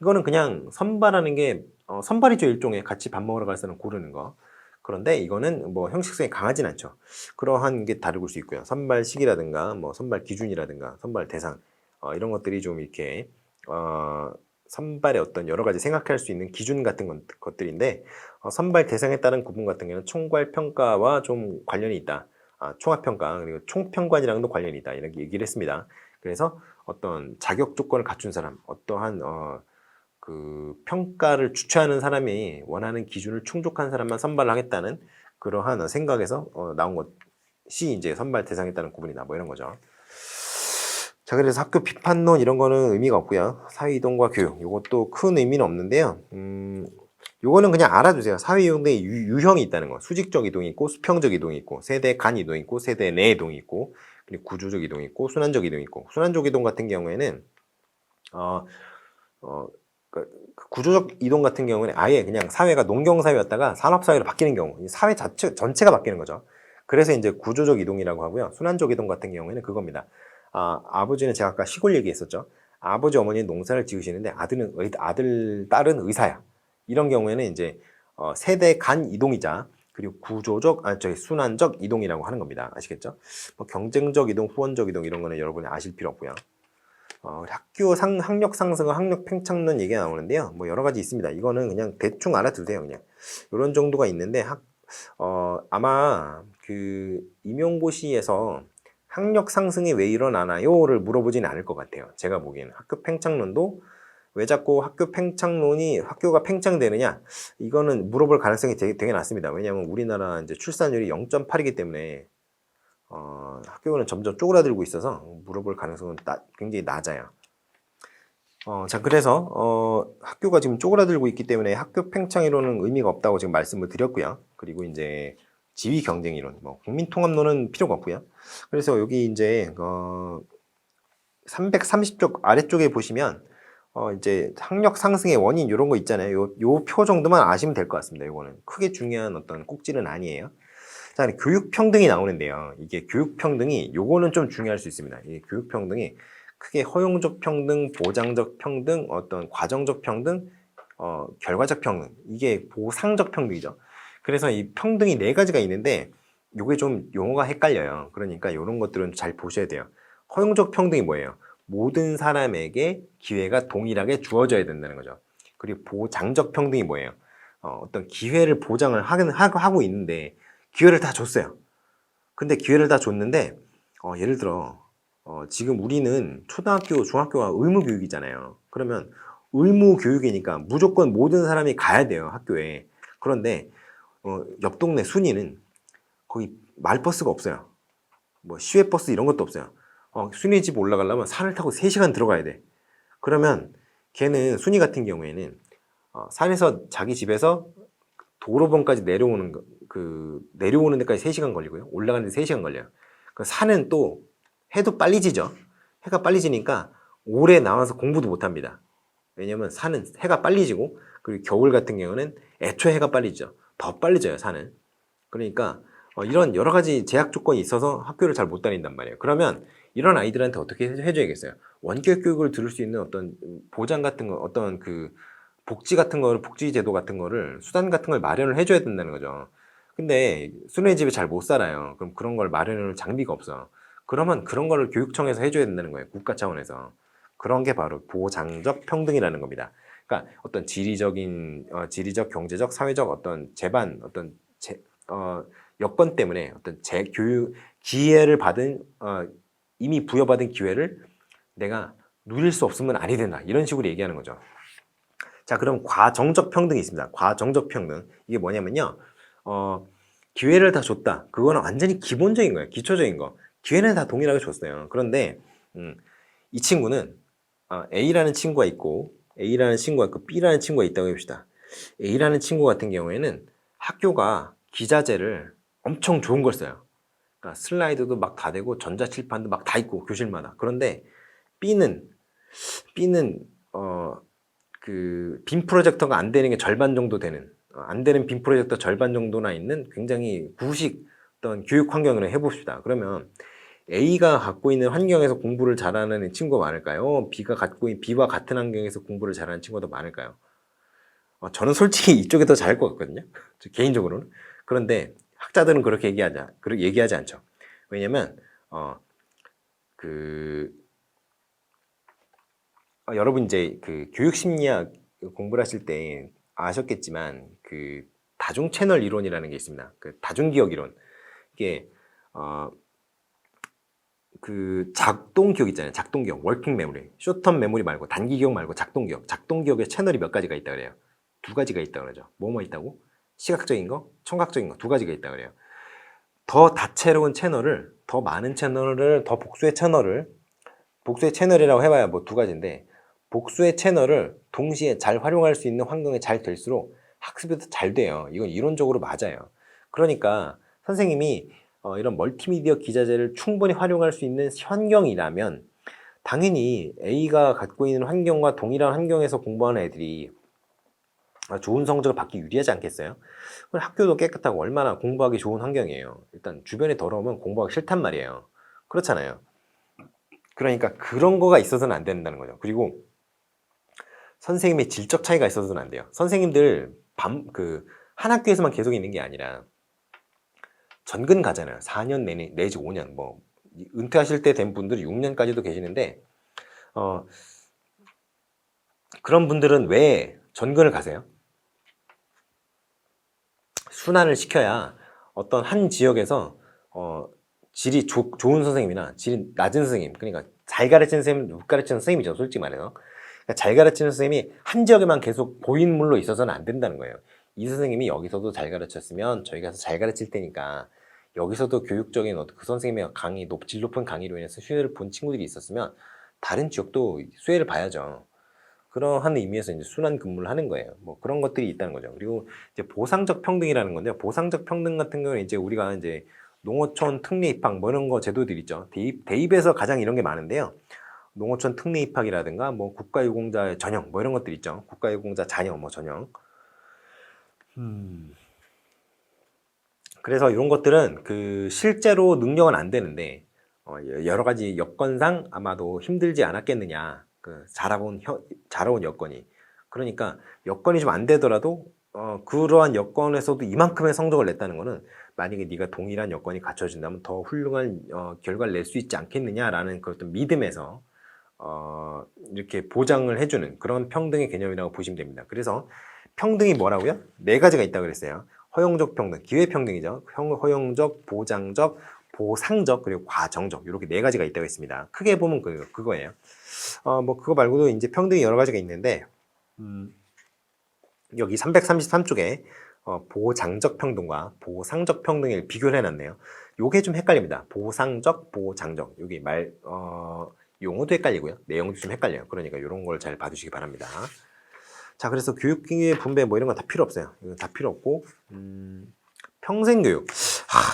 Speaker 1: 이거는 그냥 선발하는 게 선발이죠. 일종의 같이 밥 먹으러 갈 사람 고르는 거. 그런데 이거는 뭐 형식성이 강하진 않죠. 그러한 게 다를 수 있고요. 선발 시기라든가 뭐 선발 기준이라든가 선발 대상 이런 것들이 좀 이렇게 선발의 어떤 여러 가지 생각할 수 있는 기준 같은 것들인데 선발 대상에 따른 구분 같은 경우는 총괄 평가와 좀 관련이 있다. 총합 평가 그리고 총평관이랑도 관련이 있다. 이렇게 얘기를 했습니다. 그래서 어떤 자격 조건을 갖춘 사람, 어떠한 그 평가를 주최하는 사람이 원하는 기준을 충족한 사람만 선발을 하겠다는 그러한 생각에서 나온 것이 이제 선발 대상에 따른 구분이다. 뭐 이런 거죠. 자, 그래서 학교 비판론 이런 거는 의미가 없고요. 사회이동과 교육, 이것도 큰 의미는 없는데요. 요거는 그냥 알아두세요. 사회이동의 유형이 있다는 거. 수직적 이동이 있고, 수평적 이동이 있고, 세대 간 이동이 있고, 세대 내 이동이 있고, 그리고 구조적 이동이 있고, 순환적 이동이 있고. 순환적 이동 같은 경우에는, 그 구조적 이동 같은 경우는 아예 그냥 사회가 농경사회였다가 산업사회로 바뀌는 경우, 사회 전체가 바뀌는 거죠. 그래서 이제 구조적 이동이라고 하고요. 순환적 이동 같은 경우에는 그겁니다. 아버지는 제가 아까 시골 얘기했었죠. 아버지 어머니는 농사를 지으시는데 딸은 의사야. 이런 경우에는 이제 세대 간 이동이자 그리고 순환적 이동이라고 하는 겁니다. 아시겠죠? 뭐 경쟁적 이동, 후원적 이동 이런 거는 여러분이 아실 필요 없고요. 학력 상승과 학력 팽창론 얘기가 나오는데요. 뭐 여러 가지 있습니다. 이거는 그냥 대충 알아두세요. 그냥 이런 정도가 있는데 아마 그 임용고시에서 학력 상승이 왜 일어나나요를 물어보지는 않을 것 같아요. 제가 보기에는 학교 팽창론도 왜 자꾸 학교가 팽창되느냐 이거는 물어볼 가능성이 되게 낮습니다. 왜냐하면 우리나라 이제 출산율이 0.8이기 때문에 학교는 점점 쪼그라들고 있어서 물어볼 가능성은 굉장히 낮아요. 자, 그래서 학교가 지금 쪼그라들고 있기 때문에 학교 팽창이론은 의미가 없다고 지금 말씀을 드렸고요. 그리고 이제 지위 경쟁 이론, 뭐 국민 통합론은 필요가 없고요. 그래서 여기 이제 330쪽 아래쪽에 보시면 이제 학력 상승의 원인 이런 거 있잖아요. 요 표 정도만 아시면 될 것 같습니다. 요거는 크게 중요한 어떤 꼭지는 아니에요. 자, 교육 평등이 나오는데요. 이게 교육 평등이 요거는 좀 중요할 수 있습니다. 이 교육 평등이 크게 허용적 평등, 보장적 평등, 어떤 과정적 평등, 결과적 평등, 이게 보상적 평등이죠. 그래서 이 평등이 4가지가 있는데 요게 좀 용어가 헷갈려요. 그러니까 이런 것들은 잘 보셔야 돼요. 허용적 평등이 뭐예요? 모든 사람에게 기회가 동일하게 주어져야 된다는 거죠. 그리고 보장적 평등이 뭐예요? 어떤 기회를 보장을 하고 있는데 기회를 다 줬어요. 근데 기회를 다 줬는데 예를 들어 지금 우리는 초등학교, 중학교가 의무교육이잖아요. 그러면 의무교육이니까 무조건 모든 사람이 가야 돼요, 학교에. 그런데 옆 동네 순이는 거기 마을버스가 없어요. 뭐 시외버스 이런 것도 없어요. 순이 집 올라가려면 산을 타고 3시간 들어가야 돼. 그러면 걔는 순이 같은 경우에는 산에서 자기 집에서 도로변까지 내려오는 데까지 3시간 걸리고요. 올라가는 데 3시간 걸려요. 그 산은 또 해도 빨리 지죠. 해가 빨리 지니까 오래 나와서 공부도 못 합니다. 왜냐면 산은 해가 빨리 지고, 그리고 겨울 같은 경우는 애초에 해가 빨리 지죠. 더 빨리 져요, 산은. 그러니까 이런 여러 가지 제약 조건이 있어서 학교를 잘 못 다닌단 말이에요. 그러면 이런 아이들한테 어떻게 해줘야겠어요? 원격 교육을 들을 수 있는 어떤 보장 같은 거, 어떤 그 복지 같은 거를, 복지 제도 같은 거를, 수단 같은 걸 마련을 해줘야 된다는 거죠. 근데 순회 집에 잘 못 살아요. 그럼 그런 걸 마련할 장비가 없어. 그러면 그런 거를 교육청에서 해줘야 된다는 거예요. 국가 차원에서. 그런 게 바로 보장적 평등이라는 겁니다. 그러니까 어떤 지리적, 경제적, 사회적 어떤 여건 때문에 어떤 교육 기회를 받은 이미 부여받은 기회를 내가 누릴 수 없으면 아니 된다, 이런 식으로 얘기하는 거죠. 자, 그럼 과정적 평등이 있습니다. 과정적 평등, 이게 뭐냐면요, 기회를 다 줬다, 그거는 완전히 기본적인 거예요. 기초적인 거. 기회는 다 동일하게 줬어요. 그런데 이 친구는 A라는 친구가 있고 B라는 친구가 있다고 해봅시다. A라는 친구 같은 경우에는 학교가 기자재를 엄청 좋은 걸 써요. 그러니까 슬라이드도 막 다 되고 전자칠판도 막 다 있고 교실마다. 그런데 B는 그 빔 프로젝터가 안 되는 게 절반 정도 되는, 안 되는 빔 프로젝터 절반 정도나 있는 굉장히 구식 어떤 교육 환경을 해봅시다. 그러면 A가 갖고 있는 환경에서 공부를 잘하는 친구가 많을까요? B와 같은 환경에서 공부를 잘하는 친구가 더 많을까요? 저는 솔직히 이쪽이 더 잘할 것 같거든요. 개인적으로는. 그런데 학자들은 그렇게 얘기하지 않죠. 왜냐면 여러분 이제 그 교육 심리학 공부를 하실 때 아셨겠지만 그 다중 채널 이론이라는 게 있습니다. 그 다중 기억 이론. 이게 그 작동 기억 있잖아요. 작동 기억, 워킹 메모리. 쇼텀 메모리 말고 단기 기억 말고 작동 기억. 작동 기억에 채널이 몇 가지가 있다 그래요. 2가지가 있다 그러죠. 뭐뭐 있다고? 시각적인 거, 청각적인 거 2가지가 있다 그래요. 더 다채로운 채널을, 더 많은 채널을, 더 복수의 채널이라고 해봐야 뭐 2가지인데, 복수의 채널을 동시에 잘 활용할 수 있는 환경이 잘 될수록 학습이 더 잘 돼요. 이건 이론적으로 맞아요. 그러니까 선생님이 이런 멀티미디어 기자재를 충분히 활용할 수 있는 환경이라면 당연히 A가 갖고 있는 환경과 동일한 환경에서 공부하는 애들이 좋은 성적을 받기 유리하지 않겠어요? 학교도 깨끗하고 얼마나 공부하기 좋은 환경이에요. 일단 주변에 더러우면 공부하기 싫단 말이에요. 그렇잖아요. 그러니까 그런 거가 있어서는 안 된다는 거죠. 그리고 선생님의 질적 차이가 있어서는 안 돼요. 선생님들 한 학교에서만 계속 있는 게 아니라 전근 가잖아요. 4년 내지 5년, 뭐 은퇴하실 때 된 분들이 6년까지도 계시는데 그런 분들은 왜 전근을 가세요? 순환을 시켜야 어떤 한 지역에서 질이 좋은 선생님이나 질이 낮은 선생님, 그러니까 잘 가르치는 선생님은 못 가르치는 선생님이죠, 솔직히 말해서. 그러니까 잘 가르치는 선생님이 한 지역에만 계속 고인물로 있어서는 안 된다는 거예요. 이 선생님이 여기서도 잘 가르쳤으면 저희 가서 잘 가르칠 테니까, 여기서도 교육적인 그 선생님의 질 높은 강의로 인해서 수혜를 본 친구들이 있었으면 다른 지역도 수혜를 봐야죠. 그러한 의미에서 이제 순환 근무를 하는 거예요. 뭐 그런 것들이 있다는 거죠. 그리고 이제 보상적 평등이라는 건데요. 보상적 평등 같은 경우는 이제 우리가 이제 농어촌 특례 입학 뭐 이런 거 제도들 있죠. 대입에서 가장 이런 게 많은데요. 농어촌 특례 입학이라든가 뭐 국가유공자 전형 뭐 이런 것들 있죠. 국가유공자 자녀 뭐 전형. 그래서 이런 것들은 실제로 능력은 안 되는데 여러 가지 여건상 아마도 힘들지 않았겠느냐. 자라온 여건이. 그러니까 여건이 좀 안 되더라도 그러한 여건에서도 이만큼의 성적을 냈다는 거는 만약에 네가 동일한 여건이 갖춰진다면 더 훌륭한 결과를 낼 수 있지 않겠느냐라는 그 어떤 믿음에서 이렇게 보장을 해주는 그런 평등의 개념이라고 보시면 됩니다. 그래서 평등이 뭐라고요? 4가지가 있다고 그랬어요. 허용적 평등, 기회평등이죠. 허용적, 보장적, 보상적, 그리고 과정적, 이렇게 4가지가 있다고 했습니다. 크게 보면 그거예요. 뭐 그거 말고도 이제 평등이 여러 가지가 있는데 여기 333쪽에 보장적 평등과 보상적 평등을 비교를 해놨네요. 요게 좀 헷갈립니다. 보상적, 보장적. 여기 용어도 헷갈리고요. 내용도 좀 헷갈려요. 그러니까 이런 걸 잘 봐주시기 바랍니다. 자, 그래서 교육기회 분배 뭐 이런 건 다 필요 없어요. 이건 다 필요 없고, 평생교육.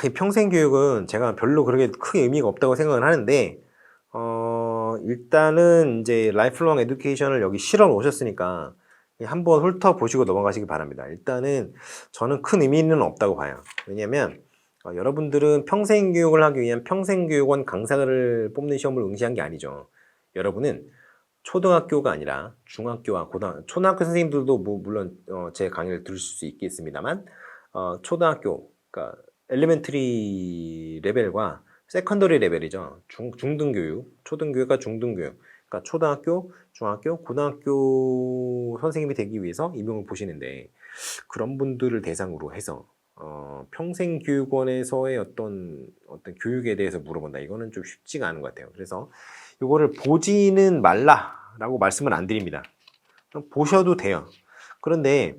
Speaker 1: 이 평생교육은 제가 별로 그렇게 크게 의미가 없다고 생각을 하는데, 일단은 이제 라이프롱 에듀케이션을 여기 실어 놓으셨으니까 한번 훑어보시고 넘어가시기 바랍니다. 일단은 저는 큰 의미는 없다고 봐요. 왜냐면 여러분들은 평생교육을 하기 위한 평생교육원 강사를 뽑는 시험을 응시한 게 아니죠. 여러분은 초등학교가 아니라 중학교와 초등학교 선생님들도 뭐 물론 제 강의를 들으실 수 있겠습니다만 초등학교, 그러니까 엘리멘터리 레벨과 세컨더리 레벨이죠. 중등교육, 초등교육과 중등교육. 그러니까 초등학교, 중학교, 고등학교 선생님이 되기 위해서 임용을 보시는데 그런 분들을 대상으로 해서 평생교육원에서의 어떤 교육에 대해서 물어본다. 이거는 좀 쉽지가 않은 것 같아요. 그래서 이거를 보지는 말라라고 말씀은 안 드립니다. 보셔도 돼요. 그런데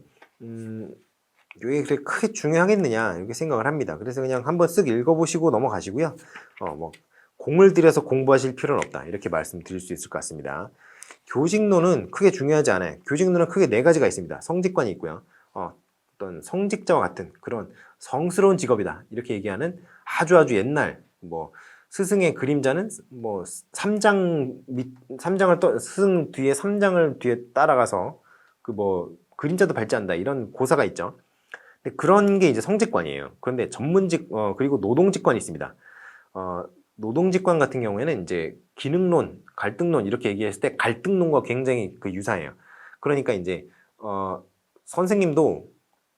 Speaker 1: 이게 그렇게 크게 중요하겠느냐 이렇게 생각을 합니다. 그래서 그냥 한번 쓱 읽어보시고 넘어가시고요. 뭐 공을 들여서 공부하실 필요는 없다 이렇게 말씀드릴 수 있을 것 같습니다. 교직론은 크게 중요하지 않아요. 교직론은 크게 4가지가 있습니다. 성직관이 있고요. 어떤 성직자와 같은 그런 성스러운 직업이다 이렇게 얘기하는 아주 옛날 뭐 스승의 그림자는 뭐 3장을 스승 뒤에 3장을 뒤에 따라가서 그 뭐 그림자도 밟지 않는다 이런 고사가 있죠. 근데 그런 게 이제 성직관이에요. 그런데 전문직 그리고 노동직관이 있습니다. 노동직관 같은 경우에는 이제 기능론, 갈등론 이렇게 얘기했을 때 갈등론과 굉장히 유사해요. 그러니까 이제 선생님도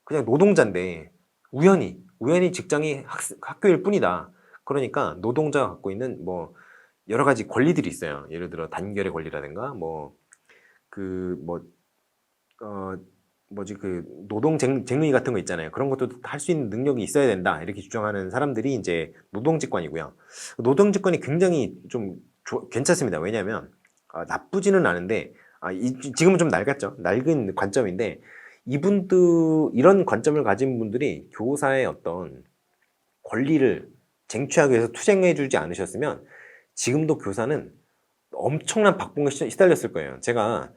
Speaker 1: 그냥 노동자인데 우연히 직장이 학교일 뿐이다. 그러니까 노동자가 갖고 있는 뭐 여러 가지 권리들이 있어요. 예를 들어 단결의 권리라든가 노동 쟁의 같은 거 있잖아요. 그런 것도 할 수 있는 능력이 있어야 된다. 이렇게 주장하는 사람들이 이제 노동직관이고요. 노동직관이 굉장히 좀 괜찮습니다. 왜냐하면 나쁘지는 않은데 지금은 좀 낡은 관점인데 이런 관점을 가진 분들이 교사의 어떤 권리를 쟁취하기 위해서 투쟁해주지 않으셨으면 지금도 교사는 엄청난 박봉에 시달렸을 거예요. 제가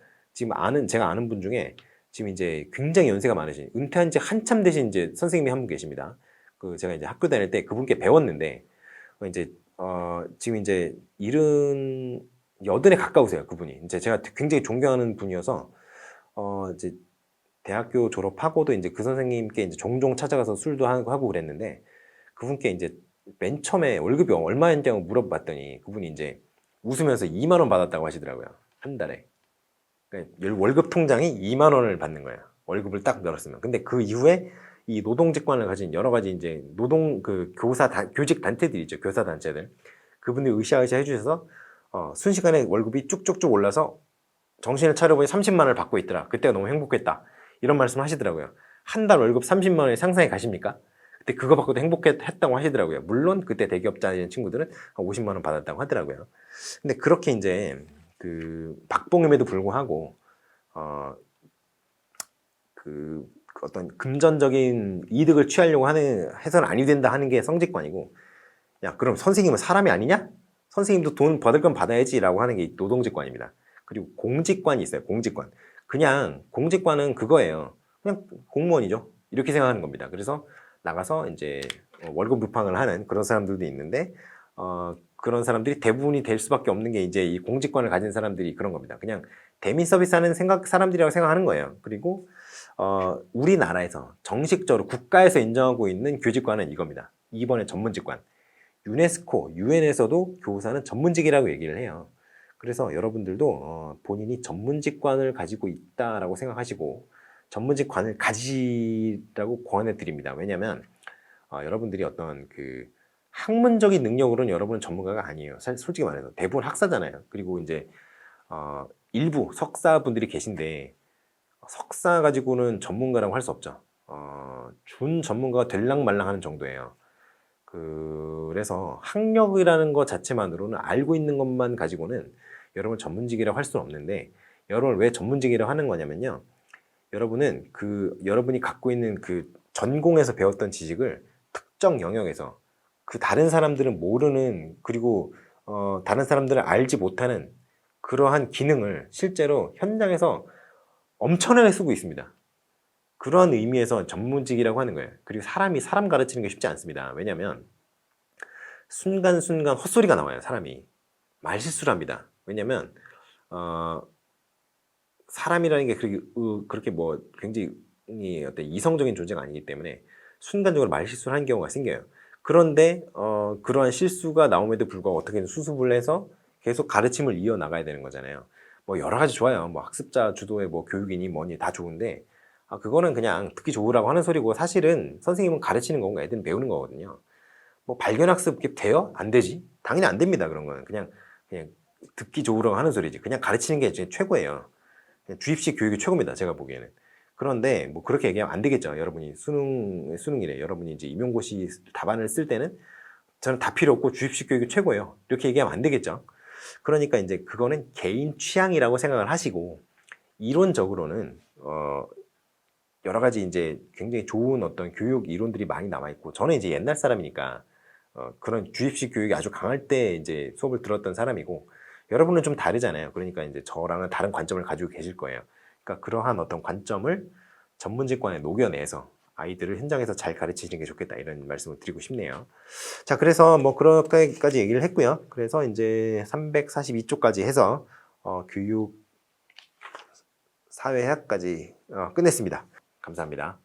Speaker 1: 아는 분 중에 지금 이제 굉장히 연세가 많으신 은퇴한 지 한참 되신 이제 선생님이 한 분 계십니다. 제가 이제 학교 다닐 때 그분께 배웠는데 이제 지금 이제 80에 가까우세요. 그분이 이제 제가 굉장히 존경하는 분이어서 이제 대학교 졸업하고도 이제 그 선생님께 이제 종종 찾아가서 술도 하고 그랬는데 그분께 이제 맨 처음에 월급이 얼마였냐고 물어봤더니 그분이 이제 웃으면서 2만 원 받았다고 하시더라고요. 한 달에. 그러니까 월급 통장이 2만 원을 받는 거예요. 월급을 딱 늘었으면. 근데 그 이후에 이 노동직관을 가진 여러 가지 이제 교직 단체들이 있죠. 교사 단체들. 그분들이 으쌰으쌰 해주셔서 순식간에 월급이 쭉쭉쭉 올라서 정신을 차려보니 30만 원을 받고 있더라. 그때가 너무 행복했다. 이런 말씀 하시더라고요. 한 달 월급 30만 원에 상상이 가십니까? 그때 그거 받고도 행복했다고 하시더라고요. 물론 그때 대기업자인 친구들은 한 50만 원 받았다고 하더라고요. 근데 그렇게 이제 박봉임에도 불구하고 어떤 금전적인 이득을 취하려고 해서는 아니 된다 하는 게 성직관이고, 야 그럼 선생님은 사람이 아니냐? 선생님도 돈 받을 건 받아야지라고 하는 게 노동직관입니다. 그리고 공직관이 있어요. 공직관. 그냥 공직관은 그거예요. 그냥 공무원이죠. 이렇게 생각하는 겁니다. 그래서 나가서 이제 월급 루팡을 하는 그런 사람들도 있는데 그런 사람들이 대부분이 될 수밖에 없는 게 이제 이 공직관을 가진 사람들이 그런 겁니다. 그냥 대민 서비스하는 사람들이라고 생각하는 거예요. 그리고 우리나라에서 정식적으로 국가에서 인정하고 있는 교직관은 이겁니다. 2번의 전문직관. 유네스코, 유엔에서도 교사는 전문직이라고 얘기를 해요. 그래서 여러분들도 본인이 전문직관을 가지고 있다라고 생각하시고 전문직관을 가지라고 권해 드립니다. 왜냐하면 여러분들이 어떤 학문적인 능력으로는 여러분은 전문가가 아니에요. 솔직히 말해서 대부분 학사잖아요. 그리고 이제 일부 석사분들이 계신데 석사 가지고는 전문가라고 할 수 없죠. 준 전문가가 될랑 말랑 하는 정도예요. 그래서 학력이라는 것 자체만으로는 알고 있는 것만 가지고는 여러분 전문직이라고 할 수는 없는데, 여러분 왜 전문직이라고 하는 거냐면요. 여러분은 여러분이 갖고 있는 전공에서 배웠던 지식을 특정 영역에서 그 다른 사람들은 모르는, 그리고 다른 사람들은 알지 못하는 그러한 기능을 실제로 현장에서 엄청나게 쓰고 있습니다. 그러한 의미에서 전문직이라고 하는 거예요. 그리고 사람이 사람 가르치는 게 쉽지 않습니다. 왜냐하면 순간순간 헛소리가 나와요. 사람이 말실수를 합니다. 왜냐하면 사람이라는 게 그렇게 뭐 굉장히 어떤 이성적인 존재가 아니기 때문에 순간적으로 말실수를 하는 경우가 생겨요. 그런데 그러한 실수가 나옴에도 불구하고 어떻게든 수습을 해서 계속 가르침을 이어나가야 되는 거잖아요. 뭐 여러 가지 좋아요. 뭐 학습자 주도의 뭐 교육이니 뭐니 다 좋은데 그거는 그냥 듣기 좋으라고 하는 소리고, 사실은 선생님은 가르치는 거고 애들은 배우는 거거든요. 뭐 발견학습 이렇게 돼요? 안 되지? 당연히 안 됩니다. 그런 거는 그냥 듣기 좋으라고 하는 소리지. 그냥 가르치는 게 최고예요. 주입식 교육이 최고입니다. 제가 보기에는. 그런데 뭐 그렇게 얘기하면 안 되겠죠. 여러분이 수능이래. 여러분이 이제 임용고시 답안을 쓸 때는 저는 다 필요 없고 주입식 교육이 최고예요. 이렇게 얘기하면 안 되겠죠. 그러니까 이제 그거는 개인 취향이라고 생각을 하시고, 이론적으로는 여러 가지 이제 굉장히 좋은 어떤 교육 이론들이 많이 남아 있고, 저는 이제 옛날 사람이니까 그런 주입식 교육이 아주 강할 때 이제 수업을 들었던 사람이고, 여러분은 좀 다르잖아요. 그러니까 이제 저랑은 다른 관점을 가지고 계실 거예요. 그러니까 그러한 어떤 관점을 전문직관에 녹여내서 아이들을 현장에서 잘 가르치시는 게 좋겠다, 이런 말씀을 드리고 싶네요. 자, 그래서 뭐 그렇게까지 얘기를 했고요. 그래서 이제 342쪽까지 해서 교육 사회학까지 끝냈습니다. 감사합니다.